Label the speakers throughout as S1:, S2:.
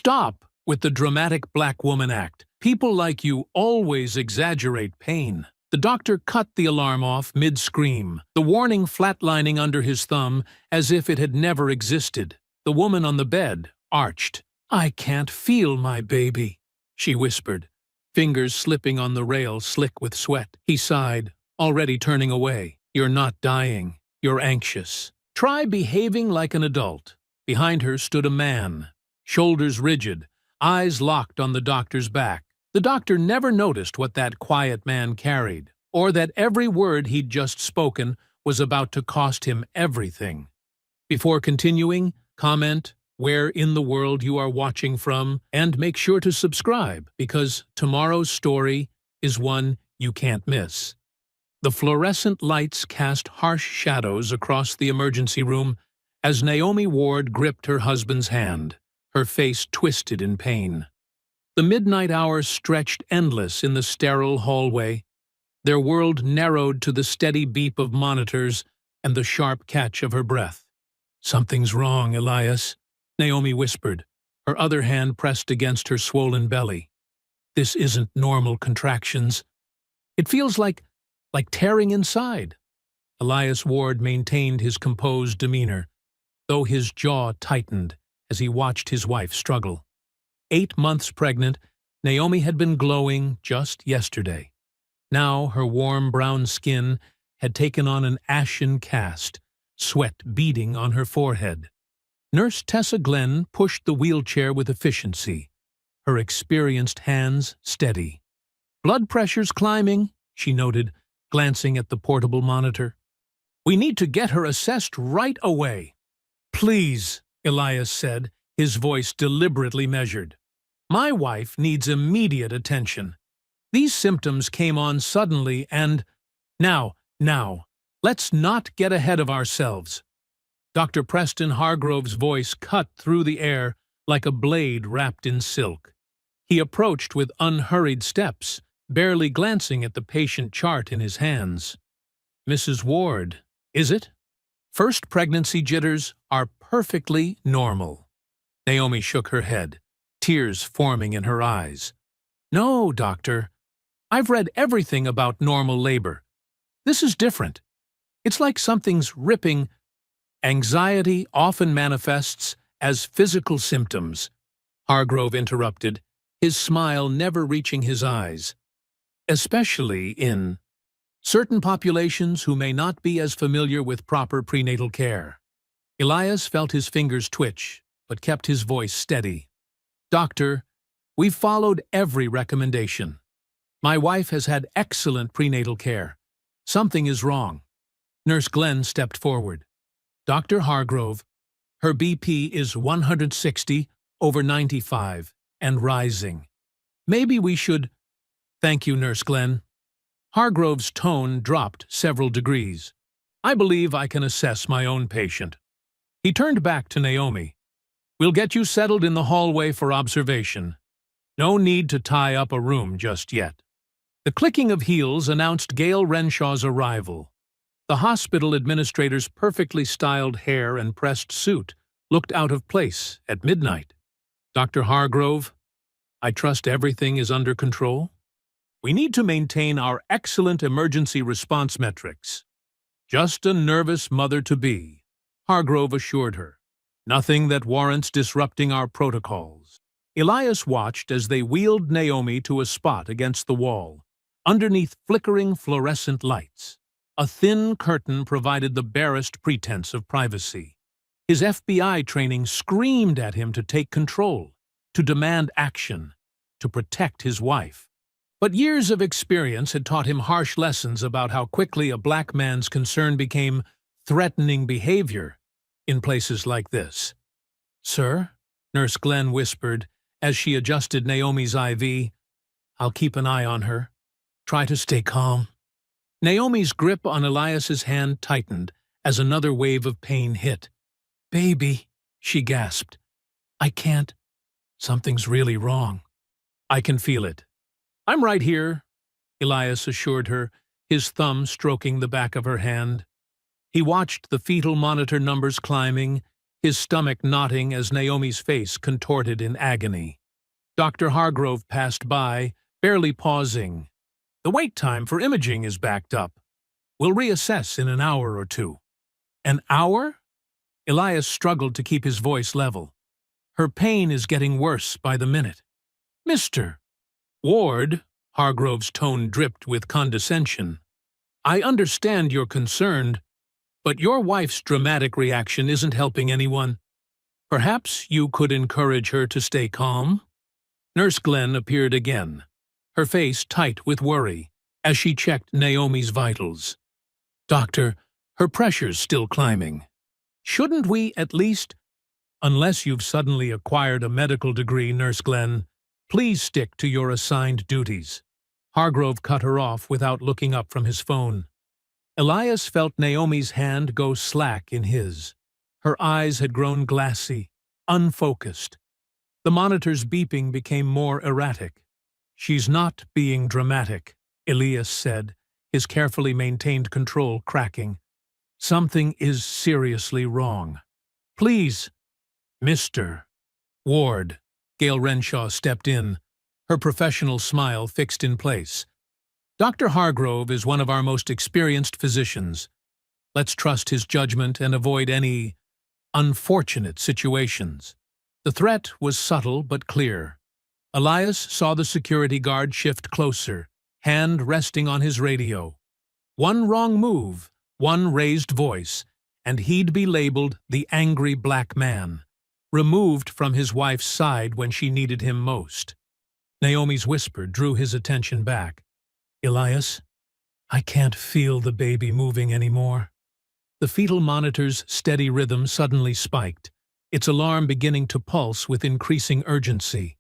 S1: Stop with the dramatic black woman act. People like you always exaggerate pain. The doctor cut the alarm off mid-scream, the warning flatlining under his thumb as if it had never existed. The woman on the bed arched. "I can't feel my baby," she whispered, fingers slipping on the rail slick with sweat. He sighed, already turning away. "You're not dying. You're anxious. Try behaving like an adult." Behind her stood a man, shoulders rigid, eyes locked on the doctor's back. The doctor never noticed what that quiet man carried, or that every word he'd just spoken was about to cost him everything. Before continuing, comment where in the world you are watching from, and make sure to subscribe, because tomorrow's story is one you can't miss. The fluorescent lights cast harsh shadows across the emergency room as Naomi Ward gripped her husband's hand, her face twisted in pain. The midnight hours stretched endless in the sterile hallway. Their world narrowed to the steady beep of monitors and the sharp catch of her breath. "Something's wrong, Elias," Naomi whispered, her other hand pressed against her swollen belly. "This isn't normal contractions. It feels like tearing inside." Elias Ward maintained his composed demeanor, though his jaw tightened as he watched his wife struggle. 8 months pregnant, Naomi had been glowing just yesterday. Now her warm brown skin had taken on an ashen cast, sweat beading on her forehead. Nurse Tessa Glenn pushed the wheelchair with efficiency, her experienced hands steady. "Blood pressure's climbing," she noted, glancing at the portable monitor. "We need to get her assessed right away." "Please," Elias said, his voice deliberately measured. "My wife needs immediate attention. These symptoms came on suddenly and… Now, let's not get ahead of ourselves." Dr. Preston Hargrove's voice cut through the air like a blade wrapped in silk. He approached with unhurried steps, barely glancing at the patient chart in his hands. "Mrs. Ward, is it? First pregnancy jitters are perfectly normal." Naomi shook her head, tears forming in her eyes. "No, doctor. I've read everything about normal labor. This is different. It's like something's ripping." "Anxiety often manifests as physical symptoms," Hargrove interrupted, his smile never reaching his eyes. "Especially in certain populations who may not be as familiar with proper prenatal care." Elias felt his fingers twitch, but kept his voice steady. "Doctor, we've followed every recommendation. My wife has had excellent prenatal care. Something is wrong." Nurse Glenn stepped forward. "Dr. Hargrove, her BP is 160/95 and rising. Maybe we should—" "Thank you, Nurse Glenn." Hargrove's tone dropped several degrees. "I believe I can assess my own patient." He turned back to Naomi. "We'll get you settled in the hallway for observation. No need to tie up a room just yet." The clicking of heels announced Gail Renshaw's arrival. The hospital administrator's perfectly styled hair and pressed suit looked out of place at midnight. "Dr. Hargrove, I trust everything is under control? We need to maintain our excellent emergency response metrics." "Just a nervous mother-to-be," Hargrove assured her. "Nothing that warrants disrupting our protocols." Elias watched as they wheeled Naomi to a spot against the wall, underneath flickering fluorescent lights. A thin curtain provided the barest pretense of privacy. His FBI training screamed at him to take control, to demand action, to protect his wife. But years of experience had taught him harsh lessons about how quickly a black man's concern became threatening behavior in places like this. "Sir," Nurse Glenn whispered as she adjusted Naomi's IV, "I'll keep an eye on her. Try to stay calm." Naomi's grip on Elias's hand tightened as another wave of pain hit. "Baby," she gasped. "I can't. Something's really wrong." "I can feel it." "I'm right here," Elias assured her, his thumb stroking the back of her hand. He watched the fetal monitor numbers climbing, his stomach knotting as Naomi's face contorted in agony. Dr. Hargrove passed by, barely pausing. "The wait time for imaging is backed up. We'll reassess in an hour or two." "An hour?" Elias struggled to keep his voice level. "Her pain is getting worse by the minute." "Mr. Ward," Hargrove's tone dripped with condescension, "I understand you're concerned, but your wife's dramatic reaction isn't helping anyone. Perhaps you could encourage her to stay calm?" Nurse Glenn appeared again, her face tight with worry, as she checked Naomi's vitals. "Doctor, her pressure's still climbing. Shouldn't we at least—" "Unless you've suddenly acquired a medical degree, Nurse Glenn, please stick to your assigned duties." Hargrove cut her off without looking up from his phone. Elias felt Naomi's hand go slack in his. Her eyes had grown glassy, unfocused. The monitor's beeping became more erratic. "She's not being dramatic," Elias said, his carefully maintained control cracking. "Something is seriously wrong. Please, Mr. Ward." Gail Renshaw stepped in, her professional smile fixed in place. "Dr. Hargrove is one of our most experienced physicians. Let's trust his judgment and avoid any unfortunate situations." The threat was subtle but clear. Elias saw the security guard shift closer, hand resting on his radio. One wrong move, one raised voice, and he'd be labeled the angry black man, removed from his wife's side when she needed him most. Naomi's whisper drew his attention back. "Elias, I can't feel the baby moving anymore." The fetal monitor's steady rhythm suddenly spiked, its alarm beginning to pulse with increasing urgency.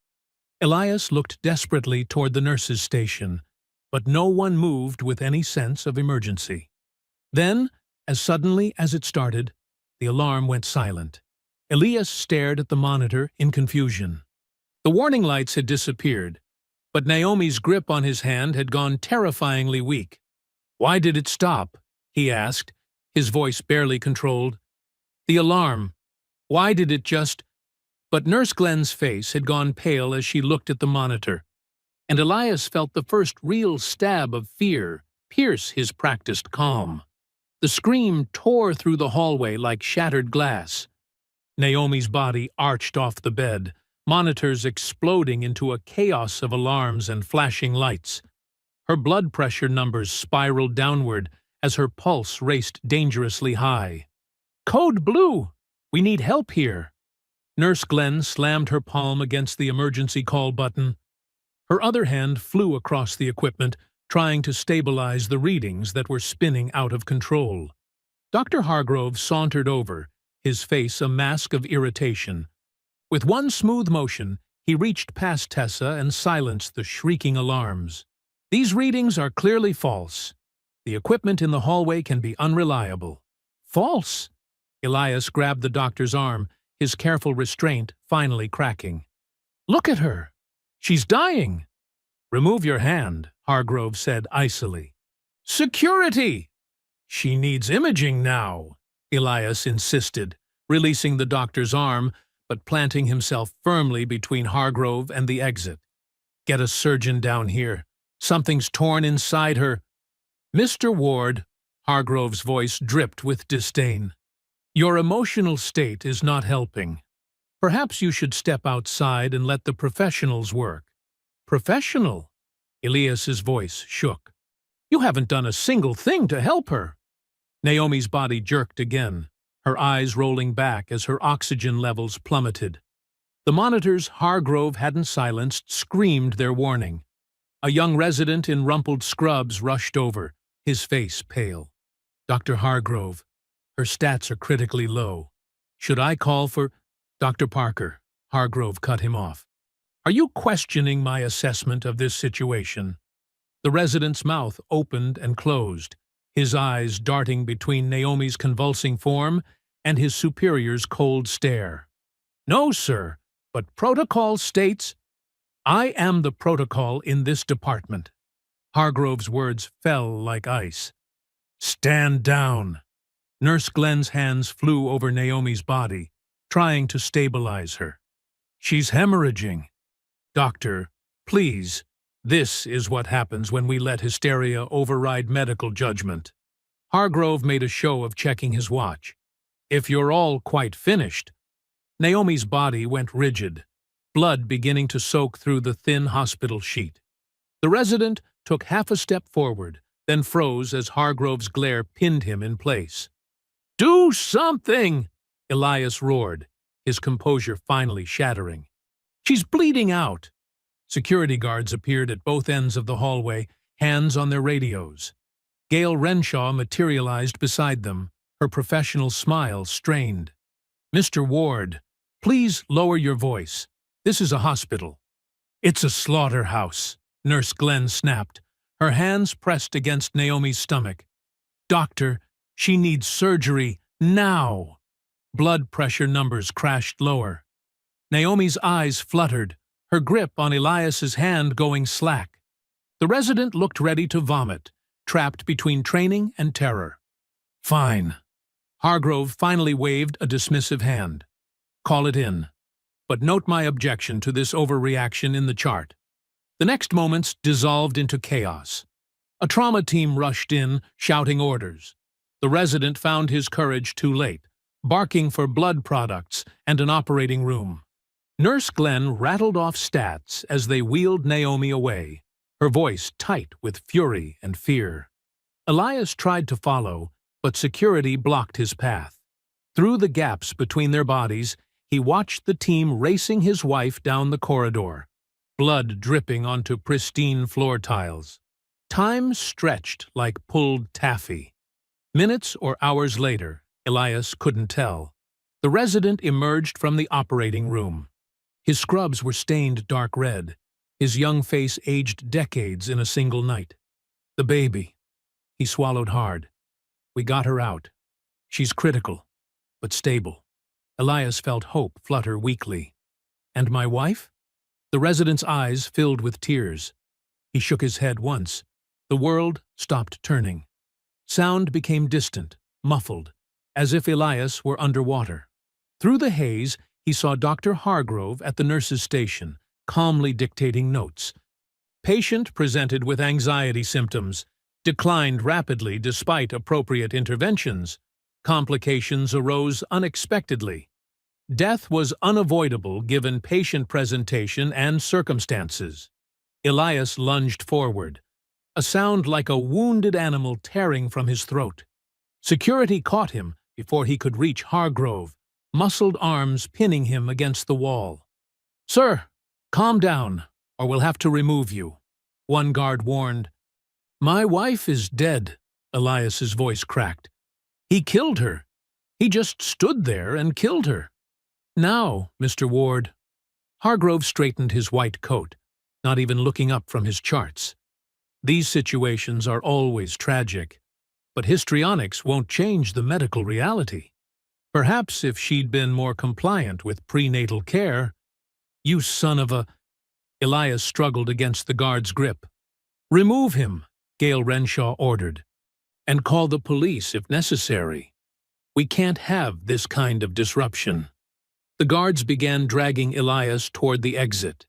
S1: Elias looked desperately toward the nurse's station, but no one moved with any sense of emergency. Then, as suddenly as it started, the alarm went silent. Elias stared at the monitor in confusion. The warning lights had disappeared, but Naomi's grip on his hand had gone terrifyingly weak. "Why did it stop?" he asked, his voice barely controlled. "The alarm. Why did it just—" But Nurse Glenn's face had gone pale as she looked at the monitor, and Elias felt the first real stab of fear pierce his practiced calm. The scream tore through the hallway like shattered glass. Naomi's body arched off the bed, monitors exploding into a chaos of alarms and flashing lights. Her blood pressure numbers spiraled downward as her pulse raced dangerously high. "Code Blue! We need help here!" Nurse Glenn slammed her palm against the emergency call button. Her other hand flew across the equipment, trying to stabilize the readings that were spinning out of control. Dr. Hargrove sauntered over, his face a mask of irritation. With one smooth motion, he reached past Tessa and silenced the shrieking alarms. "These readings are clearly false. The equipment in the hallway can be unreliable." "False?" Elias grabbed the doctor's arm, his careful restraint finally cracking. "Look at her! She's dying!" "Remove your hand," Hargrove said icily. "Security!" "She needs imaging now," Elias insisted, releasing the doctor's arm, but planting himself firmly between Hargrove and the exit. "Get a surgeon down here. Something's torn inside her." "Mr. Ward," Hargrove's voice dripped with disdain, "your emotional state is not helping. Perhaps you should step outside and let the professionals work." "Professional?" Elias's voice shook. "You haven't done a single thing to help her." Naomi's body jerked again, her eyes rolling back as her oxygen levels plummeted. The monitors Hargrove hadn't silenced screamed their warning. A young resident in rumpled scrubs rushed over, his face pale. "Dr. Hargrove, her stats are critically low. Should I call for—" "Dr. Parker," Hargrove cut him off. "Are you questioning my assessment of this situation?" The resident's mouth opened and closed, his eyes darting between Naomi's convulsing form and his superior's cold stare. "No, sir, but protocol states—" "I am the protocol in this department." Hargrove's words fell like ice. "Stand down." Nurse Glenn's hands flew over Naomi's body. trying to stabilize her. "She's hemorrhaging. Doctor, please. This is what happens when we let hysteria override medical judgment." Hargrove made a show of checking his watch. "If you're all quite finished." Naomi's body went rigid, blood beginning to soak through the thin hospital sheet. The resident took half a step forward, then froze as Hargrove's glare pinned him in place. "Do something!" Elias roared, his composure finally shattering. "She's bleeding out." Security guards appeared at both ends of the hallway, hands on their radios. Gail Renshaw materialized beside them, her professional smile strained. "Mr. Ward, please lower your voice. This is a hospital." "It's a slaughterhouse," Nurse Glenn snapped, her hands pressed against Naomi's stomach. "Doctor, she needs surgery now." Blood pressure numbers crashed lower. Naomi's eyes fluttered, her grip on Elias's hand going slack. The resident looked ready to vomit, trapped between training and terror. "Fine." Hargrove finally waved a dismissive hand. "Call it in. But note my objection to this overreaction in the chart." The next moments dissolved into chaos. A trauma team rushed in, shouting orders. The resident found his courage too late, barking for blood products and an operating room. Nurse Glenn rattled off stats as they wheeled Naomi away, her voice tight with fury and fear. Elias tried to follow, but security blocked his path. Through the gaps between their bodies, he watched the team racing his wife down the corridor, blood dripping onto pristine floor tiles. Time stretched like pulled taffy. Minutes or hours later, Elias couldn't tell, the resident emerged from the operating room. His scrubs were stained dark red, his young face aged decades in a single night. "The baby." He swallowed hard. "We got her out. She's critical, but stable." Elias felt hope flutter weakly. "And my wife?" The resident's eyes filled with tears. He shook his head once. The world stopped turning. Sound became distant, muffled, as if Elias were underwater. Through the haze, he saw Dr. Hargrove at the nurse's station, calmly dictating notes. Patient presented with anxiety symptoms, declined rapidly despite appropriate interventions. Complications arose unexpectedly. Death was unavoidable given patient presentation and circumstances. Elias lunged forward, a sound like a wounded animal tearing from his throat. Security caught him before he could reach Hargrove, muscled arms pinning him against the wall. "Sir, calm down, or we'll have to remove you," one guard warned. "My wife is dead," Elias's voice cracked. "He killed her. He just stood there and killed her." "Now, Mr. Ward." Hargrove straightened his white coat, not even looking up from his charts. "These situations are always tragic, but histrionics won't change the medical reality. Perhaps if she'd been more compliant with prenatal care—" "You son of a—" Elias struggled against the guard's grip. "Remove him," Gail Renshaw ordered, "and call the police if necessary. We can't have this kind of disruption." The guards began dragging Elias toward the exit.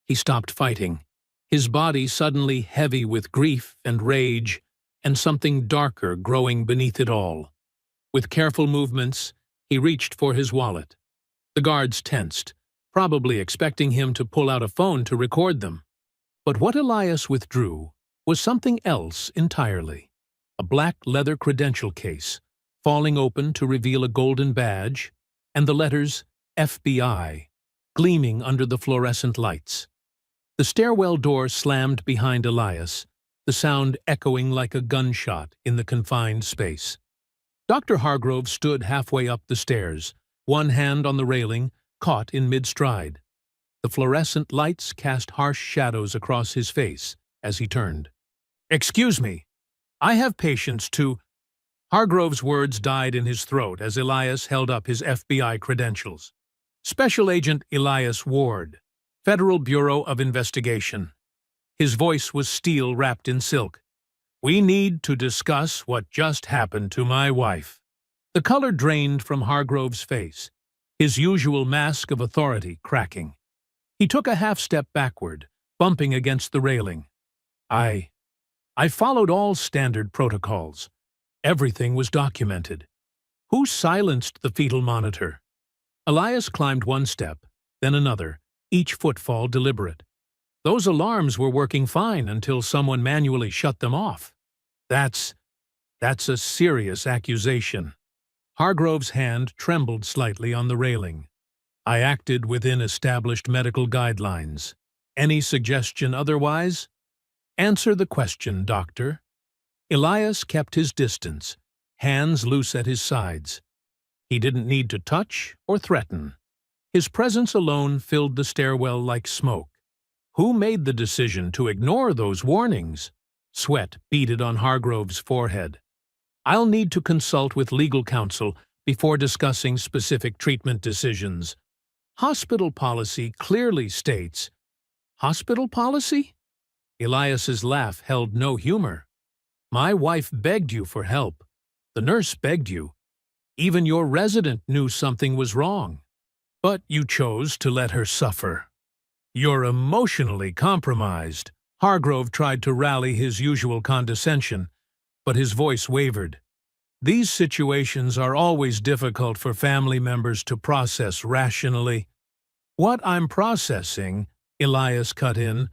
S1: He stopped fighting, his body suddenly heavy with grief and rage, and something darker growing beneath it all. With careful movements, he reached for his wallet. The guards tensed, probably expecting him to pull out a phone to record them. But what Elias withdrew was something else entirely. A black leather credential case, falling open to reveal a golden badge, and the letters FBI, gleaming under the fluorescent lights. The stairwell door slammed behind Elias, the sound echoing like a gunshot in the confined space. Dr. Hargrove stood halfway up the stairs, one hand on the railing, caught in mid-stride. The fluorescent lights cast harsh shadows across his face as he turned. "Excuse me, I have patients to—" Hargrove's words died in his throat as Elias held up his FBI credentials. "Special Agent Elias Ward, Federal Bureau of Investigation." His voice was steel wrapped in silk. "We need to discuss what just happened to my wife." The color drained from Hargrove's face. his usual mask of authority cracking. He took a half-step backward, bumping against the railing. I followed all standard protocols. Everything was documented. Who silenced the fetal monitor? Elias climbed one step, then another, each footfall deliberate. Those alarms were working fine until someone manually shut them off. That's a serious accusation. Hargrove's hand trembled slightly on the railing. I acted within established medical guidelines. Any suggestion otherwise? Answer the question, doctor. Elias kept his distance, hands loose at his sides. He didn't need to touch or threaten. His presence alone filled the stairwell like smoke. Who made the decision to ignore those warnings? Sweat beaded on Hargrove's forehead. I'll need to consult with legal counsel before discussing specific treatment decisions. Hospital policy clearly states. Hospital policy? Elias's laugh held no humor. My wife begged you for help. The nurse begged you. Even your resident knew something was wrong. But you chose to let her suffer. You're emotionally compromised. Hargrove tried to rally his usual condescension, but his voice wavered. These situations are always difficult for family members to process rationally. What I'm processing, Elias cut in,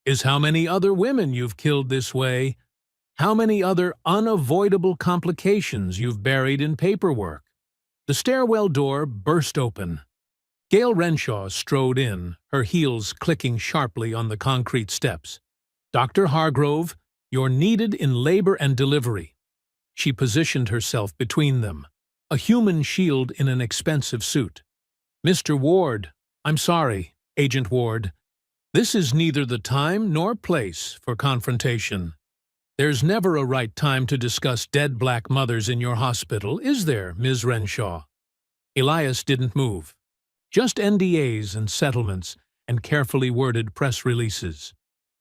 S1: is how many other women you've killed this way, how many other unavoidable complications you've buried in paperwork. The stairwell door burst open. Gail Renshaw strode in, her heels clicking sharply on the concrete steps. Dr. Hargrove, you're needed in labor and delivery. She positioned herself between them, a human shield in an expensive suit. Mr. Ward, I'm sorry, Agent Ward. This is neither the time nor place for confrontation. There's never a right time to discuss dead black mothers in your hospital, is there, Ms. Renshaw? Elias didn't move. Just NDAs and settlements and carefully worded press releases.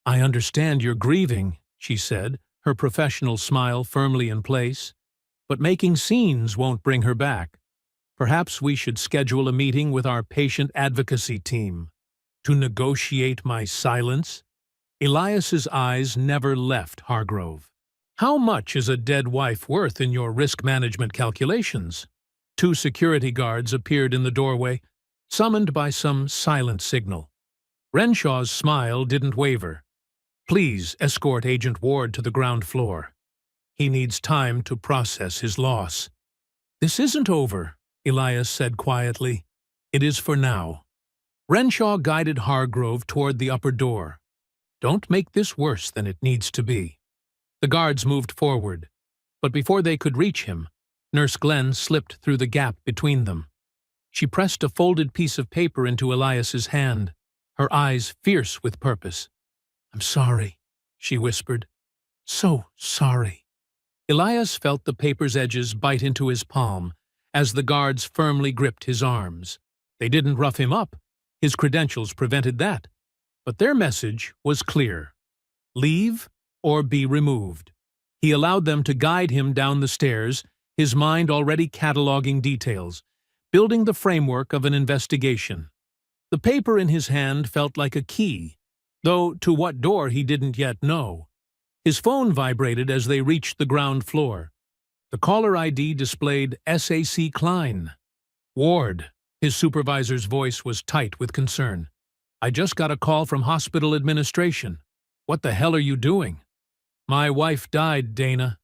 S1: I understand you're grieving, she said, her professional smile firmly in place. But making scenes won't bring her back. Perhaps we should schedule a meeting with our patient advocacy team. To negotiate my silence? Elias's eyes never left Hargrove. How much is a dead wife worth in your risk management calculations? Two security guards appeared in the doorway, summoned by some silent signal. Renshaw's smile didn't waver. Please escort Agent Ward to the ground floor. He needs time to process his loss. This isn't over, Elias said quietly. It is for now. Renshaw guided Hargrove toward the upper door. Don't make this worse than it needs to be. The guards moved forward, but before they could reach him, Nurse Glenn slipped through the gap between them. She pressed a folded piece of paper into Elias's hand, her eyes fierce with purpose. I'm sorry, she whispered. So sorry. Elias felt the paper's edges bite into his palm as the guards firmly gripped his arms. They didn't rough him up. His credentials prevented that. But their message was clear. Leave or be removed. He allowed them to guide him down the stairs, his mind already cataloging details, building the framework of an investigation. The paper in his hand felt like a key, though to what door he didn't yet know. His phone vibrated as they reached the ground floor. The caller ID displayed SAC Klein. Ward, his supervisor's voice was tight with concern. I just got a call from hospital administration. What the hell are you doing? My wife died, Dana.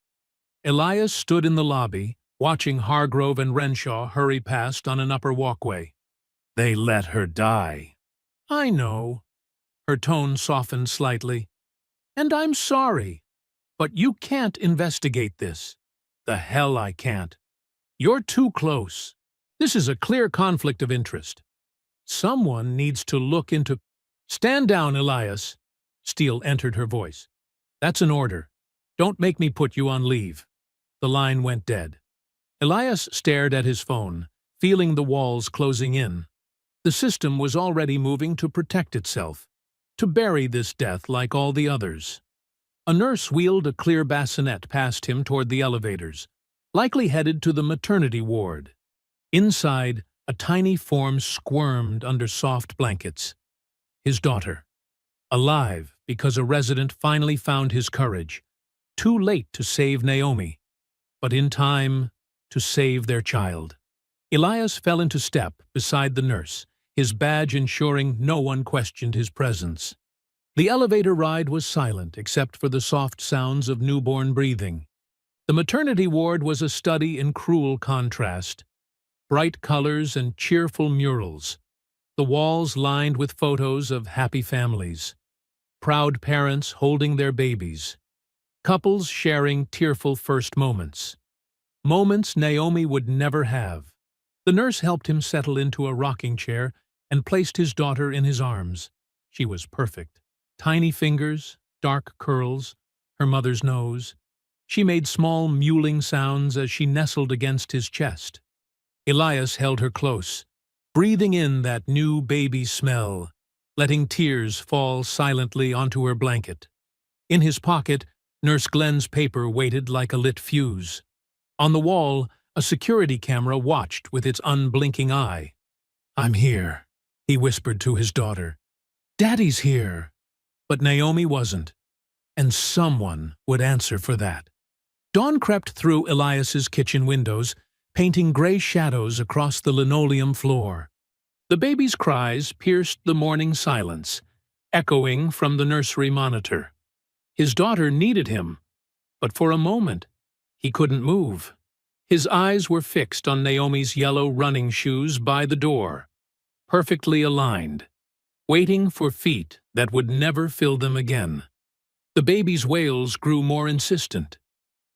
S1: Elias stood in the lobby, watching Hargrove and Renshaw hurry past on an upper walkway. They let her die. I know. Her tone softened slightly. And I'm sorry. But you can't investigate this. The hell I can't. You're too close. This is a clear conflict of interest. Someone needs to look into— Stand down, Elias. Steele entered her voice. That's an order. Don't make me put you on leave. The line went dead. Elias stared at his phone, feeling the walls closing in. The system was already moving to protect itself, to bury this death like all the others. A nurse wheeled a clear bassinet past him toward the elevators, likely headed to the maternity ward. Inside, A tiny form squirmed under soft blankets. His daughter. Alive because a resident finally found his courage. Too late to save Naomi, but in time to save their child. Elias fell into step beside the nurse, his badge ensuring no one questioned his presence. The elevator ride was silent except for the soft sounds of newborn breathing. The maternity ward was a study in cruel contrast. Bright colors and cheerful murals. The walls lined with photos of happy families. Proud parents holding their babies. Couples sharing tearful first moments. Moments Naomi would never have. The nurse helped him settle into a rocking chair and placed his daughter in his arms. She was perfect. Tiny fingers, dark curls, her mother's nose. She made small mewling sounds as she nestled against his chest. Elias held her close, breathing in that new baby smell, letting tears fall silently onto her blanket. In his pocket, Nurse Glenn's paper waited like a lit fuse. On the wall, a security camera watched with its unblinking eye. "I'm here," he whispered to his daughter. "Daddy's here." But Naomi wasn't, and someone would answer for that. Dawn crept through Elias's kitchen windows, painting gray shadows across the linoleum floor. The baby's cries pierced the morning silence, echoing from the nursery monitor. His daughter needed him, but for a moment, he couldn't move. His eyes were fixed on Naomi's yellow running shoes by the door, perfectly aligned, waiting for feet that would never fill them again. The baby's wails grew more insistent.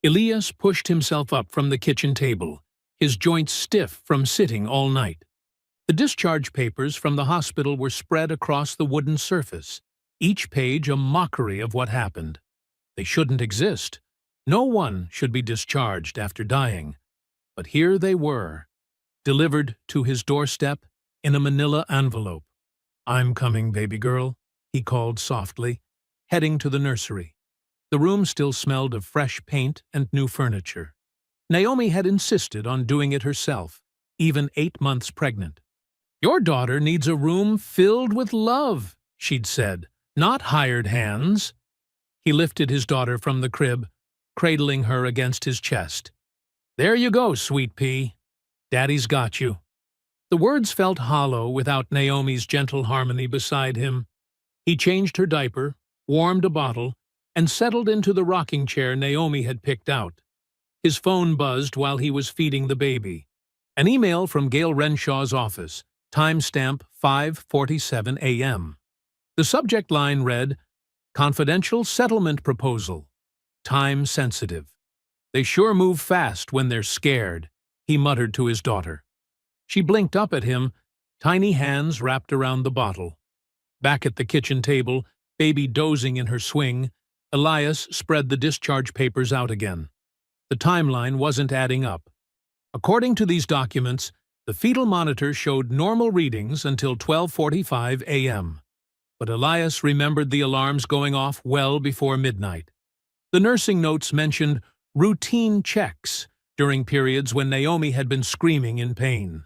S1: Elias pushed himself up from the kitchen table, his joints stiff from sitting all night. The discharge papers from the hospital were spread across the wooden surface, each page a mockery of what happened. They shouldn't exist. No one should be discharged after dying. But here they were, delivered to his doorstep in a manila envelope. "I'm coming, baby girl," he called softly, heading to the nursery. The room still smelled of fresh paint and new furniture. Naomi had insisted on doing it herself, even 8 months pregnant. "Your daughter needs a room filled with love," she'd said, "not hired hands." He lifted his daughter from the crib, cradling her against his chest. "There you go, sweet pea. Daddy's got you." The words felt hollow without Naomi's gentle harmony beside him. He changed her diaper, warmed a bottle, and settled into the rocking chair Naomi had picked out. His phone buzzed while he was feeding the baby. An email from Gail Renshaw's office, timestamp 5:47 a.m. The subject line read, "Confidential settlement proposal. Time sensitive. They sure move fast when they're scared," he muttered to his daughter. She blinked up at him, tiny hands wrapped around the bottle. Back at the kitchen table, baby dozing in her swing, Elias spread the discharge papers out again. The timeline wasn't adding up. According to these documents, the fetal monitor showed normal readings until 12:45 a.m. But Elias remembered the alarms going off well before midnight. The nursing notes mentioned routine checks during periods when Naomi had been screaming in pain.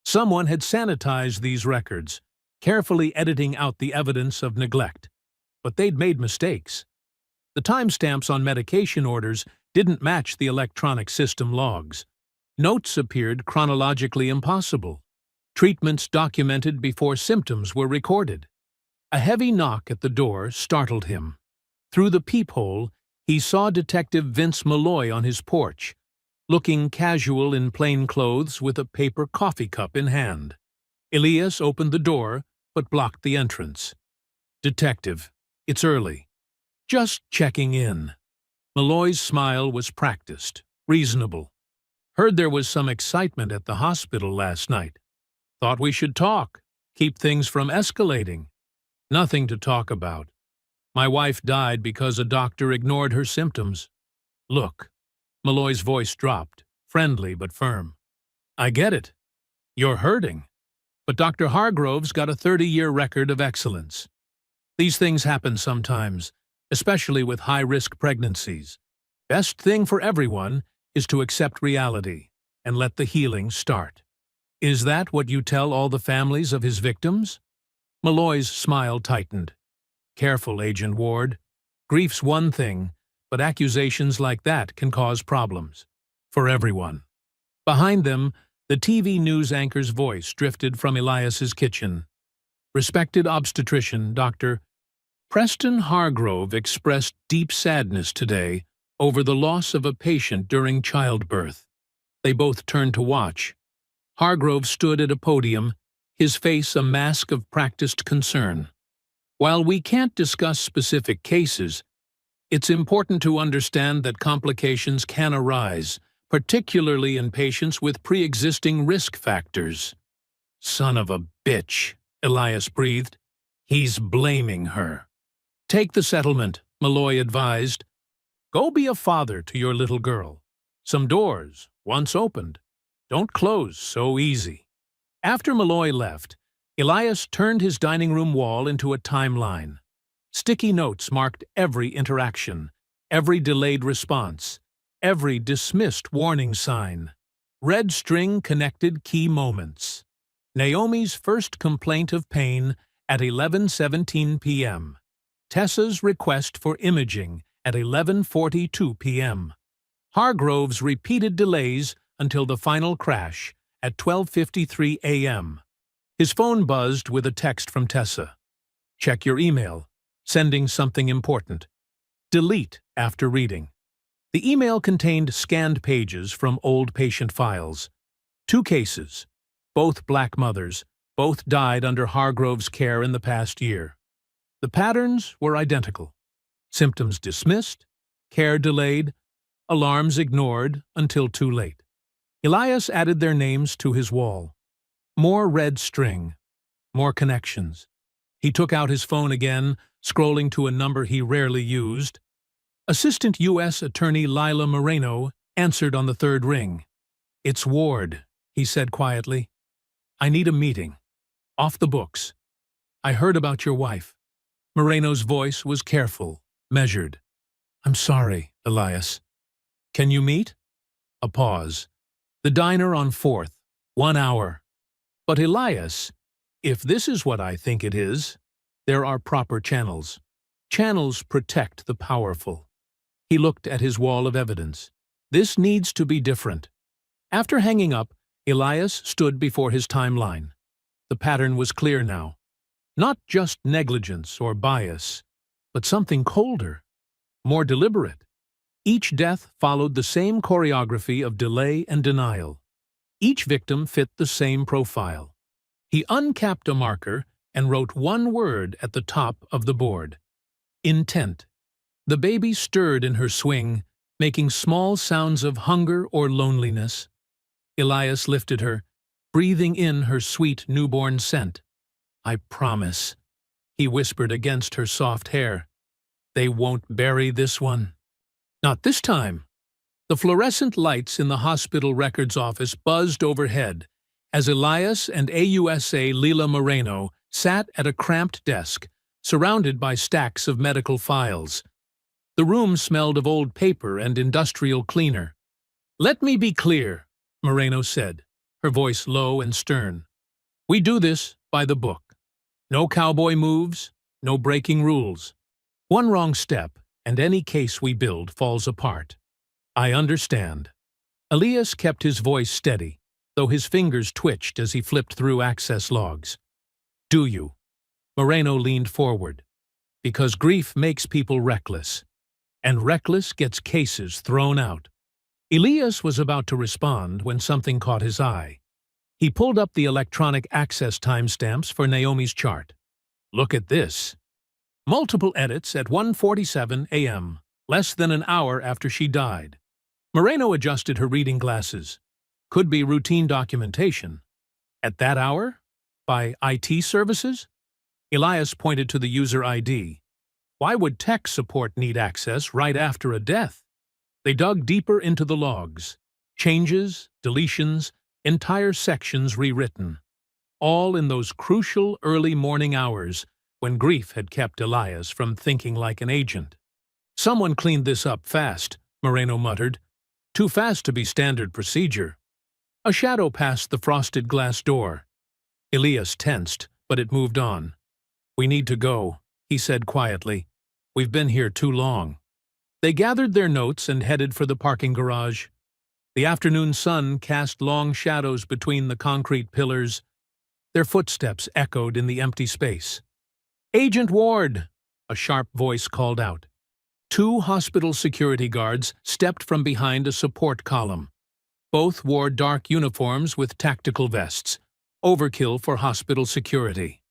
S1: Someone had sanitized these records, carefully editing out the evidence of neglect. But they'd made mistakes. The timestamps on medication orders didn't match the electronic system logs. Notes appeared chronologically impossible. Treatments documented before symptoms were recorded. A heavy knock at the door startled him. Through the peephole, he saw Detective Vince Malloy on his porch, looking casual in plain clothes with a paper coffee cup in hand. Elias opened the door, but blocked the entrance. "Detective, it's early. Just checking in." Malloy's smile was practiced, reasonable. "Heard there was some excitement at the hospital last night. Thought we should talk, keep things from escalating." "Nothing to talk about. My wife died because a doctor ignored her symptoms." "Look," Malloy's voice dropped, friendly but firm. "I get it. You're hurting. But Dr. Hargrove's got a 30-year record of excellence. These things happen sometimes, especially with high-risk pregnancies. Best thing for everyone is to accept reality and let the healing start." Is that what you tell all the families of his victims? Malloy's smile tightened. Careful, Agent Ward. Grief's one thing, but accusations like that can cause problems. For everyone. Behind them, the TV news anchor's voice drifted from Elias's kitchen. Respected obstetrician, Dr. Preston Hargrove expressed deep sadness today over the loss of a patient during childbirth. They both turned to watch. Hargrove stood at a podium, his face a mask of practiced concern. While we can't discuss specific cases, it's important to understand that complications can arise, particularly in patients with pre-existing risk factors. Son of a bitch, Elias breathed. He's blaming her. Take the settlement, Malloy advised. Go be a father to your little girl. Some doors, once opened, don't close so easy. After Malloy left, Elias turned his dining room wall into a timeline. Sticky notes marked every interaction, every delayed response, every dismissed warning sign. Red string connected key moments. Naomi's first complaint of pain at 11:17 p.m. Tessa's request for imaging at 11:42 p.m. Hargrove's repeated delays until the final crash at 12:53 a.m. His phone buzzed with a text from Tessa. Check your email. Sending something important. Delete after reading. The email contained scanned pages from old patient files. 2 cases. Both black mothers. Both died under Hargrove's care in the past year. The patterns were identical. Symptoms dismissed, care delayed, alarms ignored until too late. Elias added their names to his wall. More red string. More connections. He took out his phone again, scrolling to a number he rarely used. Assistant U.S. Attorney Lila Moreno answered on the 3rd ring. It's Ward, he said quietly. I need a meeting. Off the books. I heard about your wife. Moreno's voice was careful, measured. I'm sorry, Elias. Can you meet? A pause. The diner on 4th. 1 hour. But Elias, if this is what I think it is, there are proper channels. Channels protect the powerful. He looked at his wall of evidence. This needs to be different. After hanging up, Elias stood before his timeline. The pattern was clear now. Not just negligence or bias, but something colder, more deliberate. Each death followed the same choreography of delay and denial. Each victim fit the same profile. He uncapped a marker and wrote one word at the top of the board. Intent. The baby stirred in her swing, making small sounds of hunger or loneliness. Elias lifted her, breathing in her sweet newborn scent. I promise, he whispered against her soft hair. They won't bury this one. Not this time. The fluorescent lights in the hospital records office buzzed overhead as Elias and AUSA Lila Moreno sat at a cramped desk, surrounded by stacks of medical files. The room smelled of old paper and industrial cleaner. Let me be clear, Moreno said, her voice low and stern. We do this by the book. No cowboy moves, no breaking rules. One wrong step, and any case we build falls apart. I understand. Elias kept his voice steady, though his fingers twitched as he flipped through access logs. Do you? Moreno leaned forward. Because grief makes people reckless, and reckless gets cases thrown out. Elias was about to respond when something caught his eye. He pulled up the electronic access timestamps for Naomi's chart. Look at this. Multiple edits at 1:47 a.m., less than an hour after she died. Moreno adjusted her reading glasses. Could be routine documentation. At that hour? By IT services? Elias pointed to the user ID. Why would tech support need access right after a death? They dug deeper into the logs. Changes, deletions, entire sections rewritten. All in those crucial early morning hours when grief had kept Elias from thinking like an agent. Someone cleaned this up fast, Moreno muttered. Too fast to be standard procedure. A shadow passed the frosted glass door. Elias tensed, but it moved on. "We need to go," he said quietly. "We've been here too long." They gathered their notes and headed for the parking garage. The afternoon sun cast long shadows between the concrete pillars. Their footsteps echoed in the empty space. "Agent Ward!" a sharp voice called out. Two hospital security guards stepped from behind a support column. Both wore dark uniforms with tactical vests, overkill for hospital security.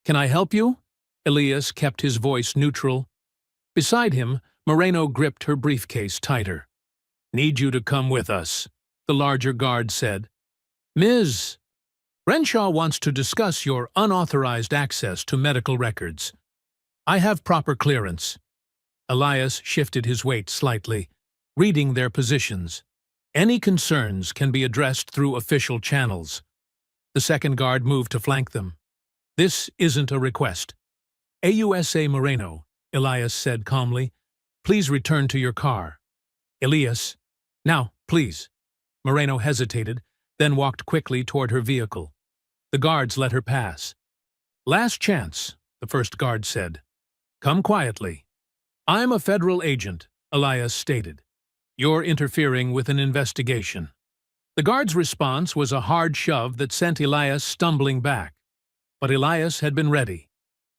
S1: "Can I help you?" Elias kept his voice neutral. Beside him, Moreno gripped her briefcase tighter. "Need you to come with us," the larger guard said. "Ms. Renshaw wants to discuss your unauthorized access to medical records. I have proper clearance." Elias shifted his weight slightly, reading their positions. "Any concerns can be addressed through official channels." The second guard moved to flank them. "This isn't a request." "AUSA Moreno," Elias said calmly. "Please return to your car." "Elias, now, please." Moreno hesitated, then walked quickly toward her vehicle. The guards let her pass. "Last chance," the first guard said. "Come quietly." "I'm a federal agent," Elias stated. "You're interfering with an investigation." The guard's response was a hard shove that sent Elias stumbling back. But Elias had been ready.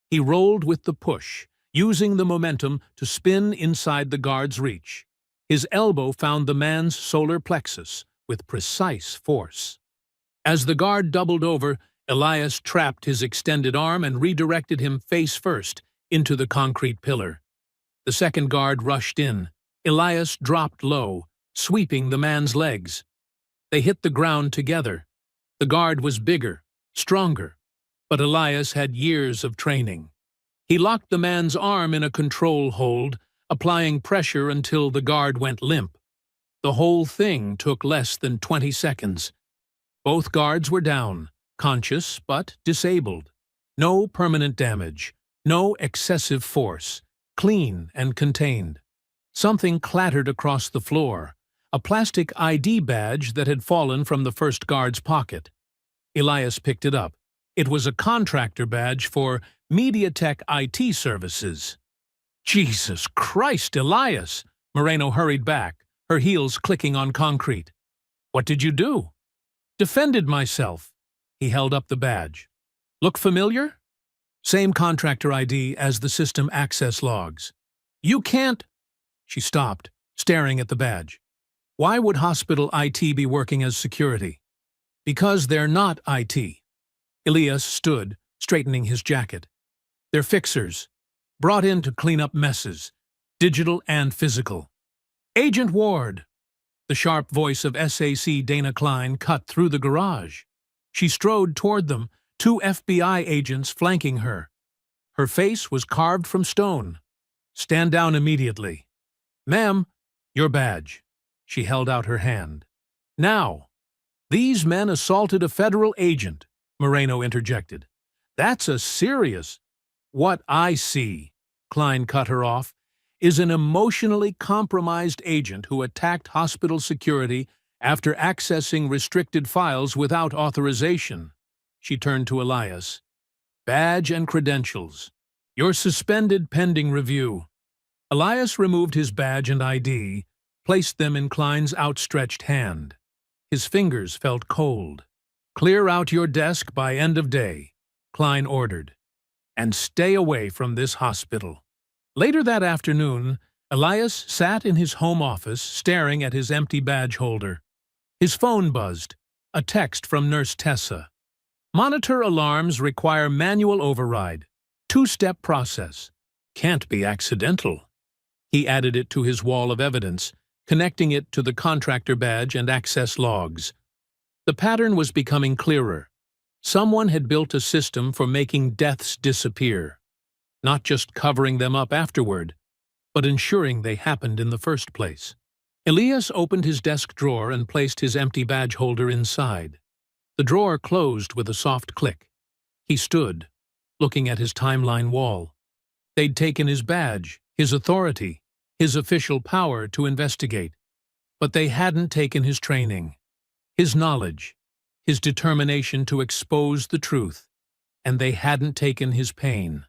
S1: He rolled with the push, using the momentum to spin inside the guard's reach. His elbow found the man's solar plexus with precise force. As the guard doubled over, Elias trapped his extended arm and redirected him face first into the concrete pillar. The second guard rushed in. Elias dropped low, sweeping the man's legs. They hit the ground together. The guard was bigger, stronger, but Elias had years of training. He locked the man's arm in a control hold, applying pressure until the guard went limp. The whole thing took less than 20 seconds. Both guards were down, conscious but disabled. No permanent damage, no excessive force, clean and contained. Something clattered across the floor, a plastic ID badge that had fallen from the first guard's pocket. Elias picked it up. It was a contractor badge for MediaTek IT services. "Jesus Christ, Elias!" Moreno hurried back, her heels clicking on concrete. "What did you do?" "Defended myself." He held up the badge. "Look familiar?" "Same contractor ID as the system access logs." "You can't—" She stopped, staring at the badge. "Why would hospital IT be working as security?" "Because they're not IT." Elias stood, straightening his jacket. "They're fixers, brought in to clean up messes, digital and physical." "Agent Ward!" The sharp voice of SAC Dana Klein cut through the garage. She strode toward them, two FBI agents flanking her. Her face was carved from stone. "Stand down immediately." "Ma'am, your badge." She held out her hand. "Now, these men assaulted a federal agent," Moreno interjected. "That's a serious—" "What I see," Klein cut her off, "is an emotionally compromised agent who attacked hospital security after accessing restricted files without authorization." She turned to Elias. "Badge and credentials. You're suspended pending review." Elias removed his badge and ID, placed them in Klein's outstretched hand. His fingers felt cold. "Clear out your desk by end of day," Klein ordered. "And stay away from this hospital." Later that afternoon, Elias sat in his home office staring at his empty badge holder. His phone buzzed, a text from Nurse Tessa. "Monitor alarms require manual override. Two-step process. Can't be accidental." He added it to his wall of evidence, connecting it to the contractor badge and access logs. The pattern was becoming clearer. Someone had built a system for making deaths disappear, not just covering them up afterward, but ensuring they happened in the first place. Elias opened his desk drawer and placed his empty badge holder inside. The drawer closed with a soft click. He stood, looking at his timeline wall. They'd taken his badge, his authority, his official power to investigate, but they hadn't taken his training. His knowledge, his determination to expose the truth, and they hadn't taken his pain.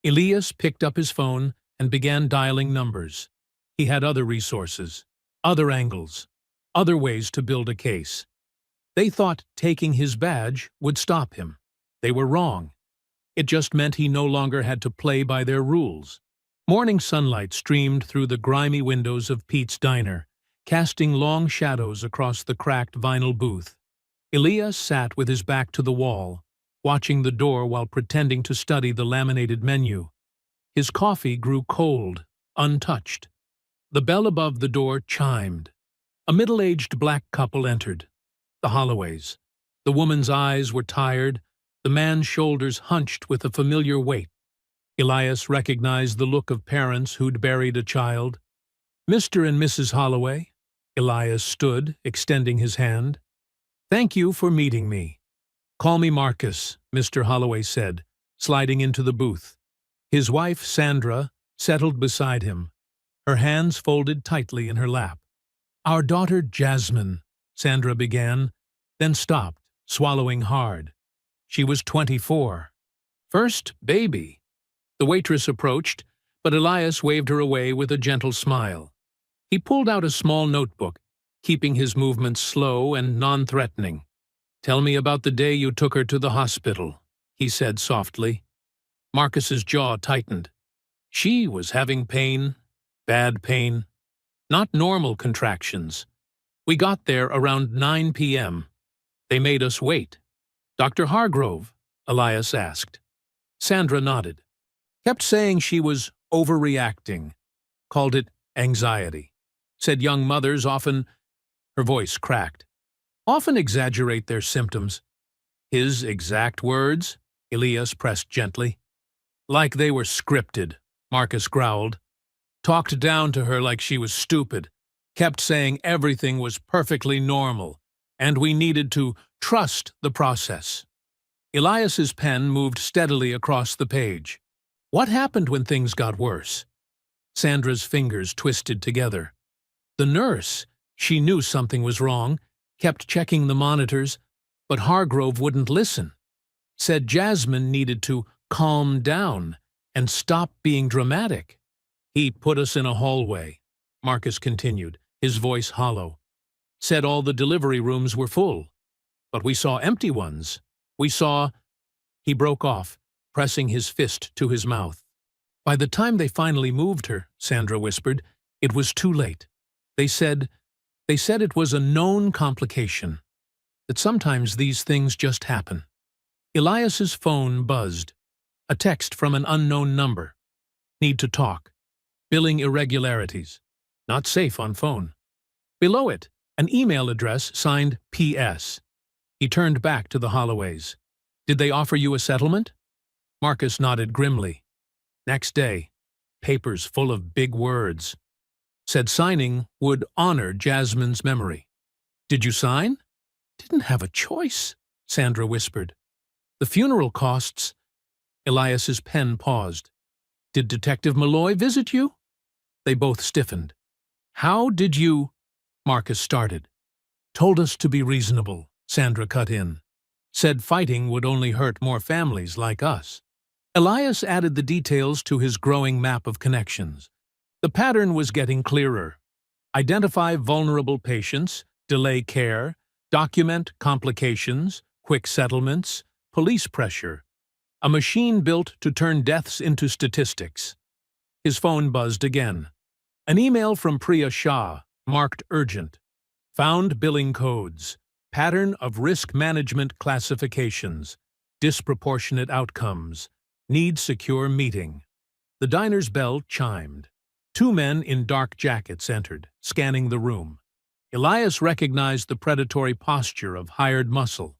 S1: Elias picked up his phone and began dialing numbers. He had other resources, other angles, other ways to build a case. They thought taking his badge would stop him. They were wrong. It just meant he no longer had to play by their rules. Morning sunlight streamed through the grimy windows of Pete's diner, casting long shadows across the cracked vinyl booth. Elias sat with his back to the wall, watching the door while pretending to study the laminated menu. His coffee grew cold, untouched. The bell above the door chimed. A middle-aged black couple entered. The Holloways. The woman's eyes were tired, the man's shoulders hunched with a familiar weight. Elias recognized the look of parents who'd buried a child. Mr. and Mrs. Holloway. Elias stood, extending his hand. "Thank you for meeting me." "Call me Marcus," Mr. Holloway said, sliding into the booth. His wife, Sandra, settled beside him, her hands folded tightly in her lap. "Our daughter, Jasmine," Sandra began, then stopped, swallowing hard. She was 24. "First baby." The waitress approached, but Elias waved her away with a gentle smile. He pulled out a small notebook, keeping his movements slow and non-threatening. "Tell me about the day you took her to the hospital," he said softly. Marcus's jaw tightened. She was having pain, bad pain, not normal contractions. "We got there around 9 p.m. They made us wait." "Dr. Hargrove?" Elias asked. Sandra nodded. "Kept saying she was overreacting. Called it anxiety. Said young mothers often," her voice cracked, "often exaggerate their symptoms." "His exact words?" Elias pressed gently. "Like they were scripted," Marcus growled. "Talked down to her like she was stupid. Kept saying everything was perfectly normal, and we needed to trust the process." Elias's pen moved steadily across the page. "What happened when things got worse?" Sandra's fingers twisted together. "The nurse, she knew something was wrong, kept checking the monitors, but Hargrove wouldn't listen. Said Jasmine needed to calm down and stop being dramatic. He put us in a hallway," Marcus continued, his voice hollow. "Said all the delivery rooms were full, but we saw empty ones. We saw—" He broke off, pressing his fist to his mouth. "By the time they finally moved her," Sandra whispered, "it was too late. They said it was a known complication, that sometimes these things just happen." Elias's phone buzzed. A text from an unknown number. "Need to talk. Billing irregularities. Not safe on phone." Below it, an email address signed P.S. He turned back to the Holloways. "Did they offer you a settlement?" Marcus nodded grimly. Next day, papers full of big words. Said signing would honor Jasmine's memory. "Did you sign?" "Didn't have a choice," Sandra whispered. "The funeral costs—" Elias's pen paused. "Did Detective Malloy visit you?" They both stiffened. "How did you—" Marcus started. "Told us to be reasonable," Sandra cut in. "Said fighting would only hurt more families like us." Elias added the details to his growing map of connections. The pattern was getting clearer. Identify vulnerable patients, delay care, document complications, quick settlements, police pressure. A machine built to turn deaths into statistics. His phone buzzed again. An email from Priya Shah, marked urgent. Found billing codes. Pattern of risk management classifications. Disproportionate outcomes. Need secure meeting. The diner's bell chimed. 2 men in dark jackets entered, scanning the room. Elias recognized the predatory posture of hired muscle.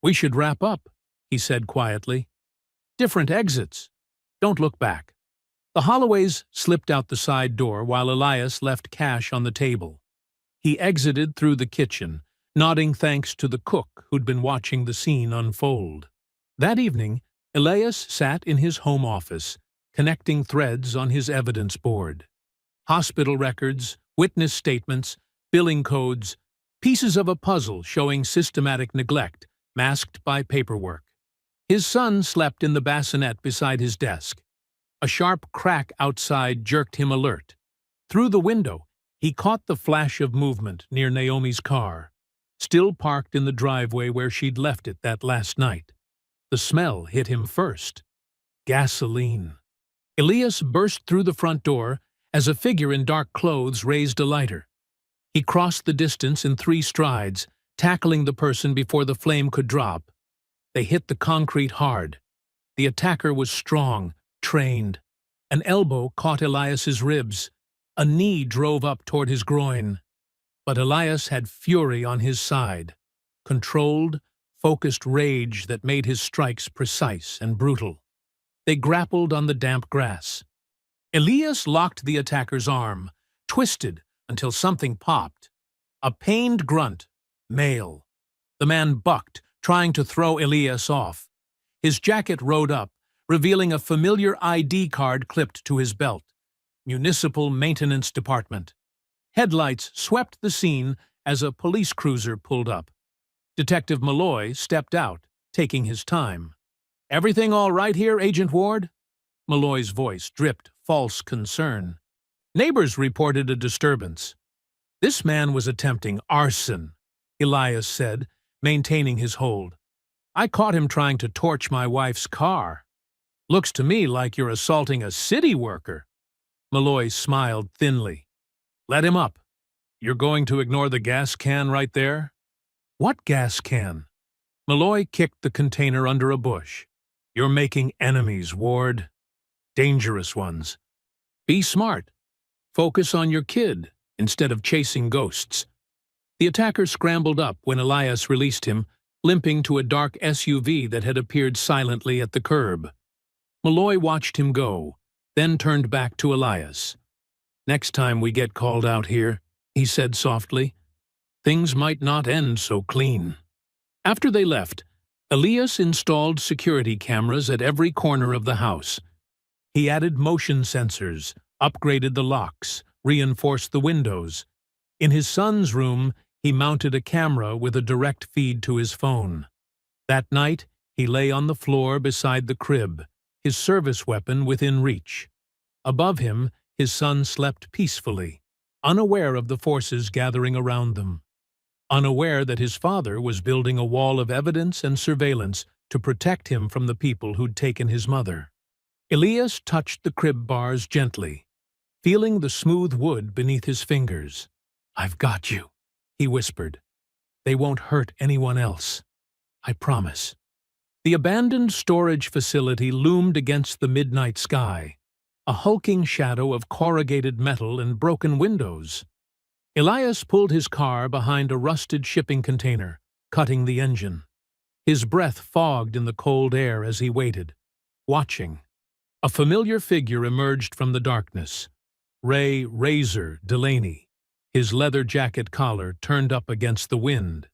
S1: "We should wrap up," he said quietly. "Different exits. Don't look back." The Holloways slipped out the side door while Elias left cash on the table. He exited through the kitchen, nodding thanks to the cook who'd been watching the scene unfold. That evening, Elias sat in his home office, connecting threads on his evidence board. Hospital records, witness statements, billing codes, pieces of a puzzle showing systematic neglect, masked by paperwork. His son slept in the bassinet beside his desk. A sharp crack outside jerked him alert. Through the window, he caught the flash of movement near Naomi's car, still parked in the driveway where she'd left it that last night. The smell hit him first. Gasoline. Elias burst through the front door as a figure in dark clothes raised a lighter. He crossed the distance in 3 strides, tackling the person before the flame could drop. They hit the concrete hard. The attacker was strong, trained. An elbow caught Elias's ribs. A knee drove up toward his groin. But Elias had fury on his side, controlled, focused rage that made his strikes precise and brutal. They grappled on the damp grass. Elias locked the attacker's arm, twisted until something popped. A pained grunt, male. The man bucked, trying to throw Elias off. His jacket rode up, revealing a familiar ID card clipped to his belt. Municipal Maintenance Department. Headlights swept the scene as a police cruiser pulled up. Detective Malloy stepped out, taking his time. "Everything all right here, Agent Ward?" Malloy's voice dripped false concern. Neighbors reported a disturbance. "This man was attempting arson," Elias said, maintaining his hold. "I caught him trying to torch my wife's car. Looks to me like you're assaulting a city worker." Malloy smiled thinly. "Let him up. You're going to ignore the gas can right there?" "What gas can?" Malloy kicked the container under a bush. "You're making enemies, Ward. Dangerous ones. Be smart. Focus on your kid instead of chasing ghosts." The attacker scrambled up when Elias released him, limping to a dark SUV that had appeared silently at the curb. Malloy watched him go, then turned back to Elias. "Next time we get called out here," he said softly, "things might not end so clean." After they left, Elias installed security cameras at every corner of the house. He added motion sensors, upgraded the locks, reinforced the windows. In his son's room, he mounted a camera with a direct feed to his phone. That night, he lay on the floor beside the crib, his service weapon within reach. Above him, his son slept peacefully, unaware of the forces gathering around them, unaware that his father was building a wall of evidence and surveillance to protect him from the people who'd taken his mother. Elias touched the crib bars gently, feeling the smooth wood beneath his fingers. "I've got you," he whispered. "They won't hurt anyone else. I promise." The abandoned storage facility loomed against the midnight sky, a hulking shadow of corrugated metal and broken windows. Elias pulled his car behind a rusted shipping container, cutting the engine. His breath fogged in the cold air as he waited, watching. A familiar figure emerged from the darkness. Ray Razor Delaney, his leather jacket collar turned up against the wind.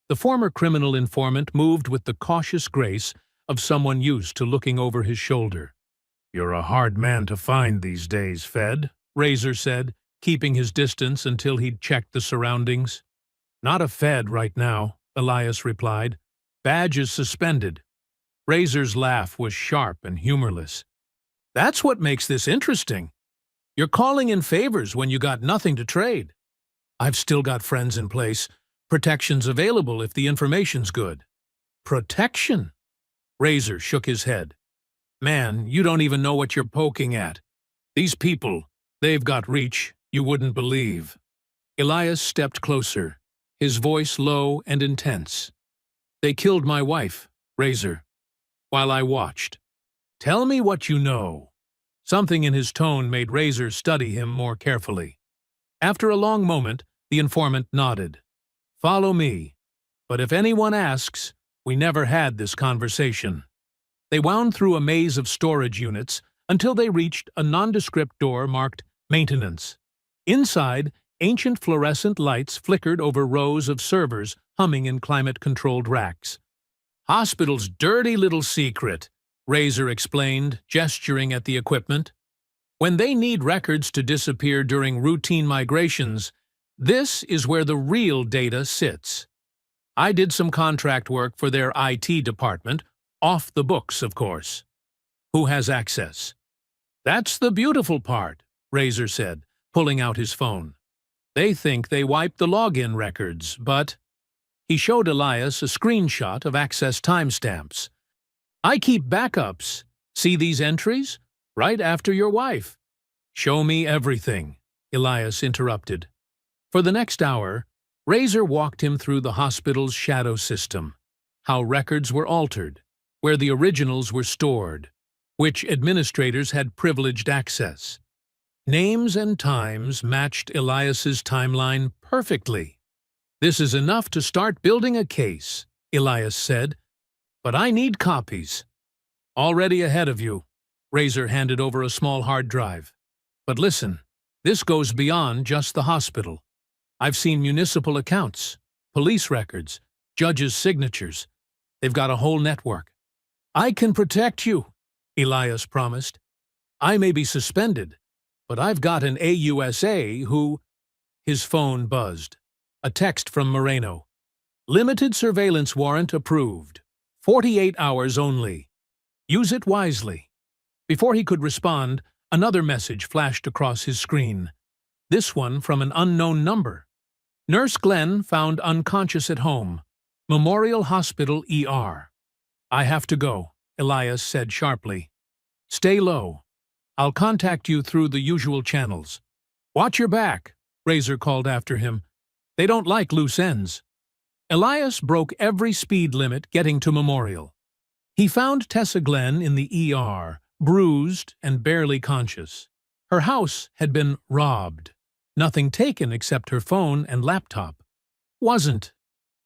S1: The former criminal informant moved with the cautious grace of someone used to looking over his shoulder. "You're a hard man to find these days, Fed," Razor said, keeping his distance until he'd checked the surroundings. "Not a Fed right now," Elias replied. "Badge is suspended." Razor's laugh was sharp and humorless. "That's what makes this interesting. You're calling in favors when you got nothing to trade." "I've still got friends in place. Protection's available if the information's good." "Protection?" Razor shook his head. "Man, you don't even know what you're poking at. These people, they've got reach you wouldn't believe." Elias stepped closer, his voice low and intense. "They killed my wife, Razor, while I watched. Tell me what you know." Something in his tone made Razor study him more carefully. After a long moment, the informant nodded. "Follow me. But if anyone asks, we never had this conversation." They wound through a maze of storage units until they reached a nondescript door marked Maintenance. Inside, ancient fluorescent lights flickered over rows of servers humming in climate-controlled racks. "Hospital's dirty little secret," Razor explained, gesturing at the equipment. "When they need records to disappear during routine migrations, This is where the real data sits. I did some contract work for their IT department, off the books, of course. Who has access? That's the beautiful part, Razor said, pulling out his phone. They think they wiped the login records, but... He showed Elias a screenshot of access timestamps. I keep backups. See these entries? Right after your wife. Show me everything, Elias interrupted. For the next hour, Razor walked him through the hospital's shadow system, how records were altered, where the originals were stored, which administrators had privileged access. Names and times matched Elias's timeline perfectly. This is enough to start building a case, Elias said, but I need copies. Already ahead of you. Razor handed over a small hard drive. But listen, this goes beyond just the hospital. I've seen municipal accounts, police records, judges' signatures. They've got a whole network. I can protect you, Elias promised. I may be suspended, but I've got an AUSA who... His phone buzzed. A text from Moreno. Limited surveillance warrant approved. 48 hours only. Use it wisely. Before he could respond, another message flashed across his screen. This one from an unknown number. Nurse Glenn found unconscious at home. Memorial Hospital ER. I have to go, Elias said sharply. Stay low. I'll contact you through the usual channels. Watch your back, Razor called after him. They don't like loose ends. Elias broke every speed limit getting to Memorial. He found Tessa Glenn in the ER, bruised and barely conscious. Her house had been robbed. Nothing taken except her phone and laptop. Wasn't.